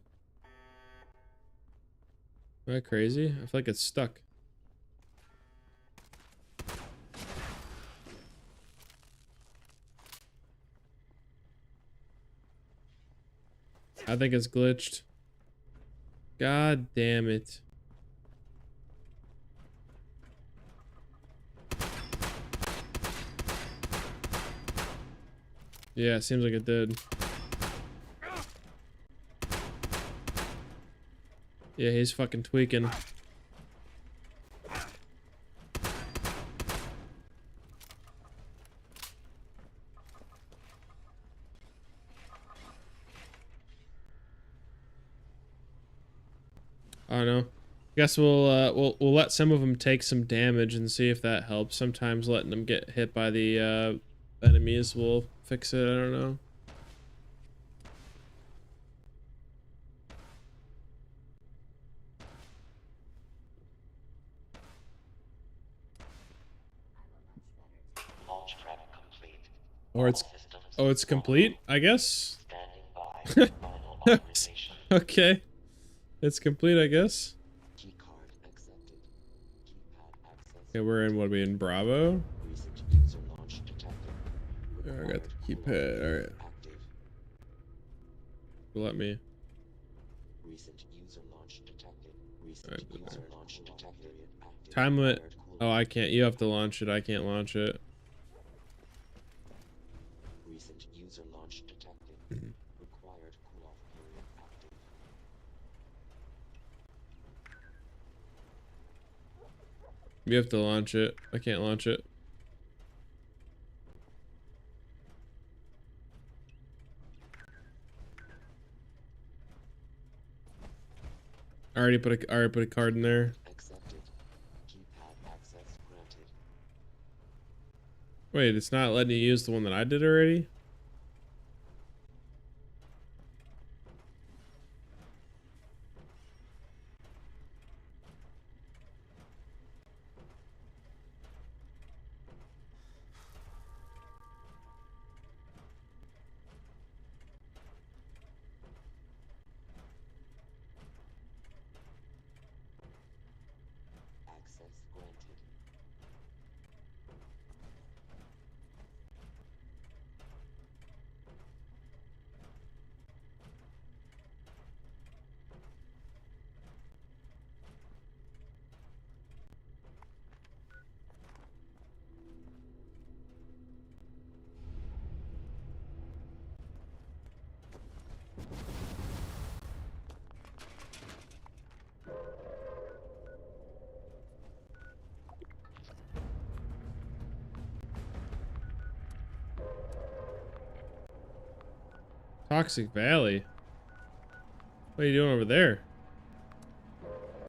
Am I crazy? I feel like it's stuck. I think it's glitched. God damn it. Yeah, it seems like it did. Yeah, he's fucking tweaking. I don't know. Guess we'll let some of them take some damage and see if that helps. Sometimes letting them get hit by the enemies will fix it. I don't know. Launch prep complete. Or it's All systems oh, it's complete, I guess. standing by for final authorization. Okay, it's complete, I guess. Keycard accepted. Keypad access. Okay, we're in what are we in Bravo? Recent user launch detected. Yeah, I got Required the cool-off keypad. All period right, active. let me. Recent user launch detected. Recent Alright, user launch detected. Active. Time limit. Required cool-off Oh, I can't. You have to launch it. I can't launch it. Recent user launch detected. Required cool-off period active. You have to launch it. I can't launch it. I already put a card in there. Accepted. Keypad access granted. Wait, it's not letting you use the one that I did already? Access granted. Toxic Valley. What are you doing over there?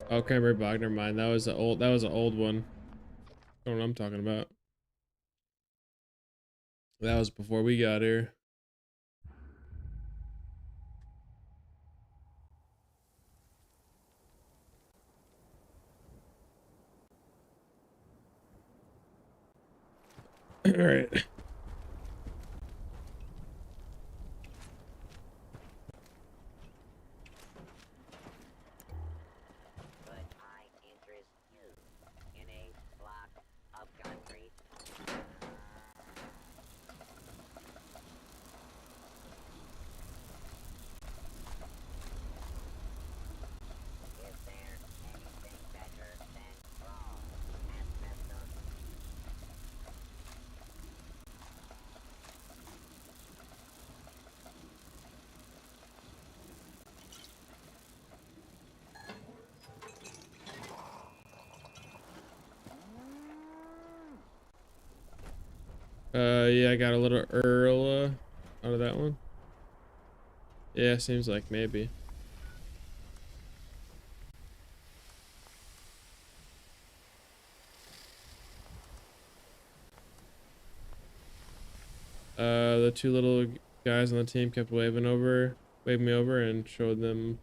Oh, Cranberry Bog. Never mind. That was an old one. I don't know what I'm talking about. That was before we got here. All right. Could I interest you in a block of concrete? Is there anything better than raw asbestos? Yeah, I got a little Earl out of that one. Yeah, seems like maybe. The two little guys on the team kept waving me over, and showed them.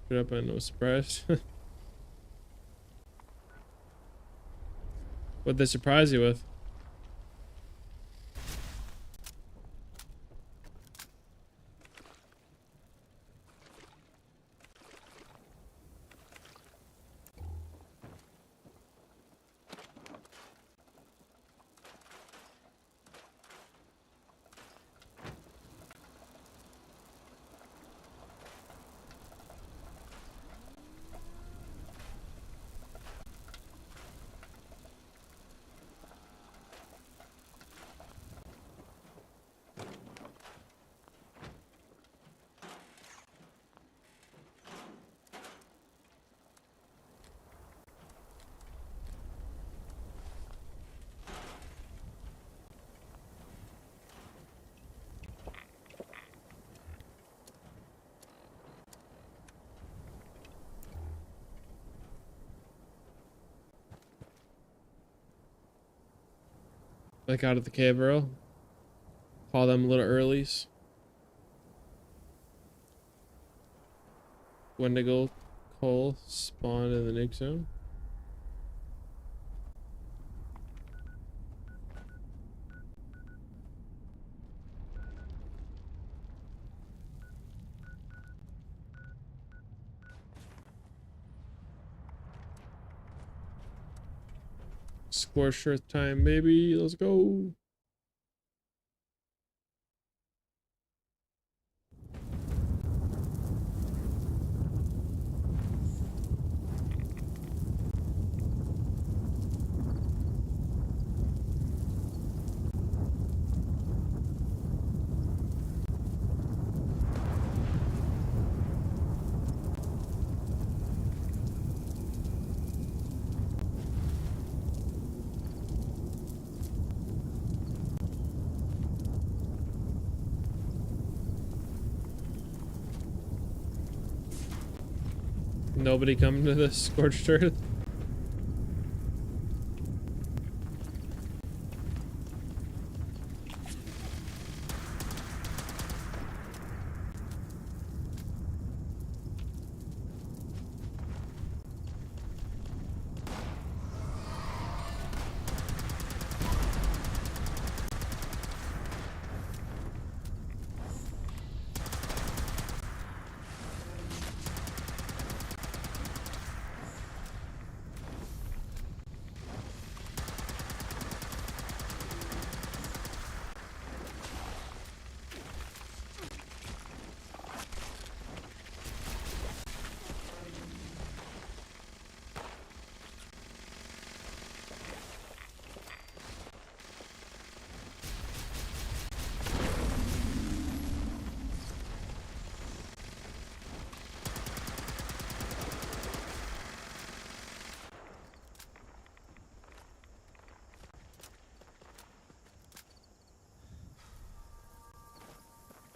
Showed up and was surprised. What'd they surprise you with? Like out of the cave, bro. Call them little earlies. Wendigo coal spawned in the nuke zone. Scorched earth time, baby. Let's go. Nobody coming to the scorched earth.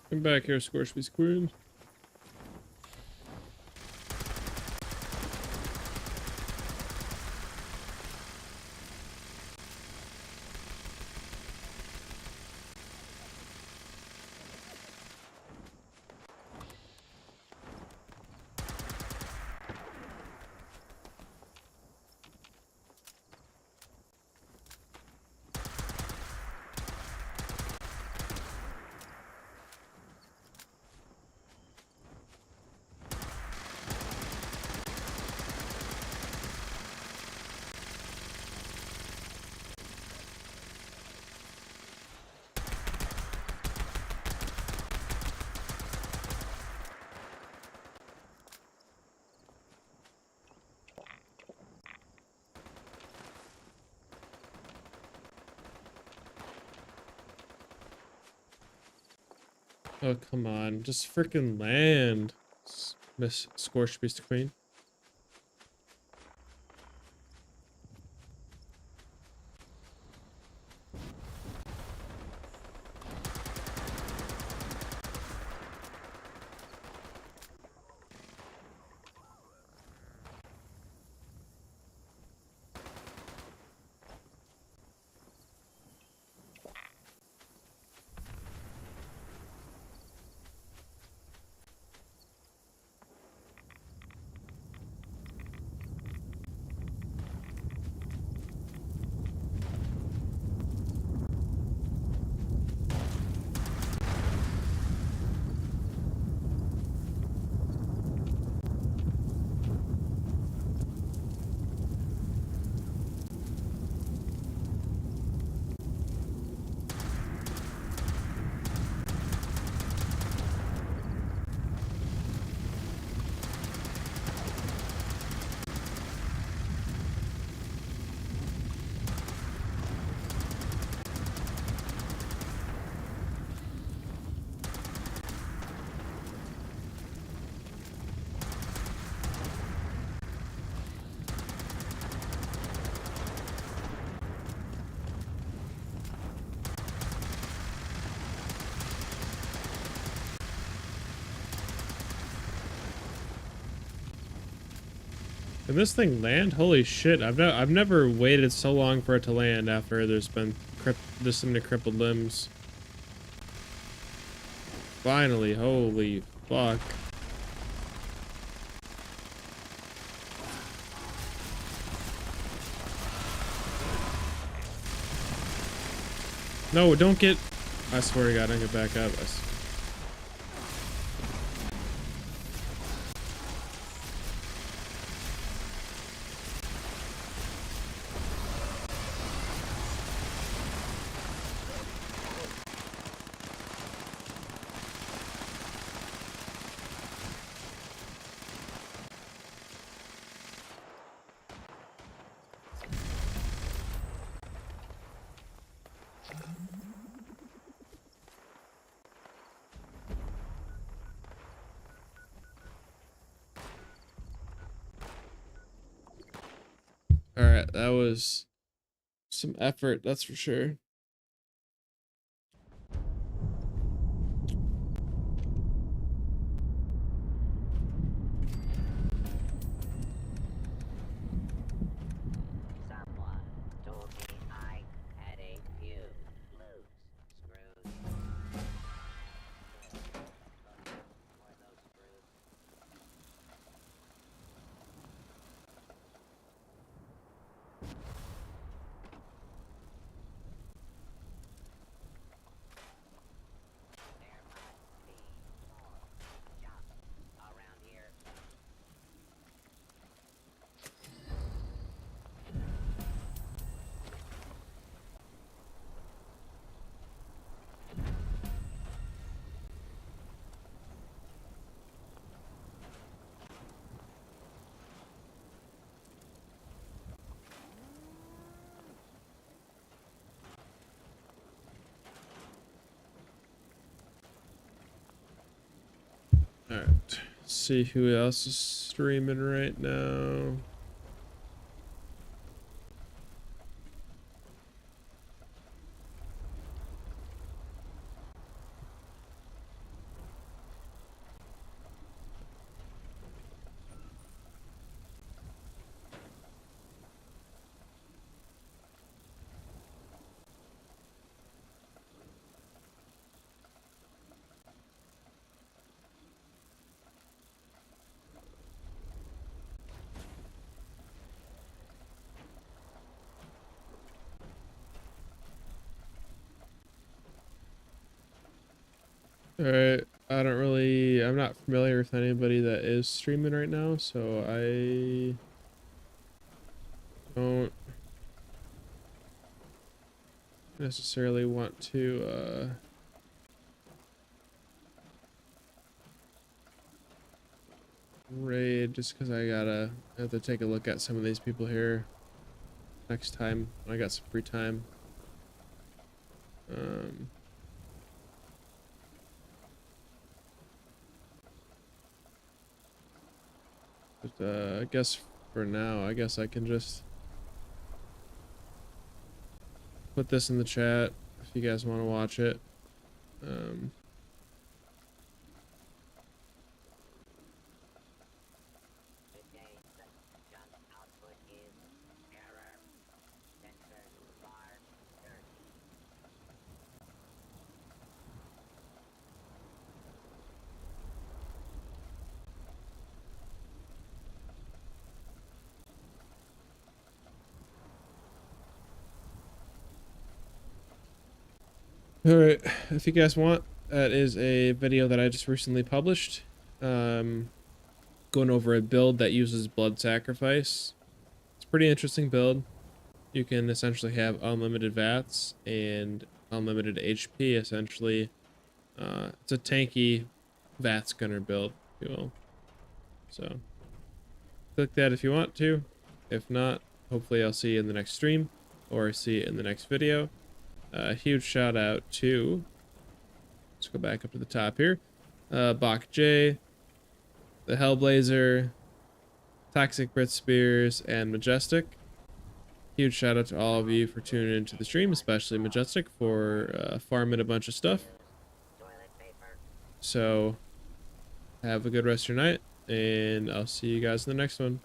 Come back here, Scorched Beast Queen. Oh, come on. Just freaking land, Miss Scorched Beast Queen. Can this thing land? Holy shit! I've never waited so long for it to land after there's been Just so many crippled limbs. Finally, holy fuck. No, don't get... I swear to God, I'm gonna back up. Alright, that was some effort, that's for sure. Someone told me I had a few loose screws. For those screws. There must be more junk around here. Alright, see who else is streaming right now. Alright, I'm not familiar with anybody that is streaming right now, so I don't necessarily want to, raid just because I have to take a look at some of these people here next time when I got some free time. But I guess for now, I guess I can just put this in the chat if you guys want to watch it. Today's junk output is error. Sensors are dirty. Alright, if you guys want, that is a video that I just recently published. Going over a build that uses blood sacrifice. It's a pretty interesting build. You can essentially have unlimited VATS and unlimited HP, essentially. It's a tanky VATS gunner build, if you will. So, click that if you want to. If not, hopefully I'll see you in the next stream, or see you in the next video. A huge shout out to, let's go back up to the top here, Bach J, the Hellblazer, Toxic Brit Spears, and Majestic. Huge shout out to all of you for tuning into the stream, especially Majestic for farming a bunch of stuff. So have a good rest of your night, and I'll see you guys in the next one.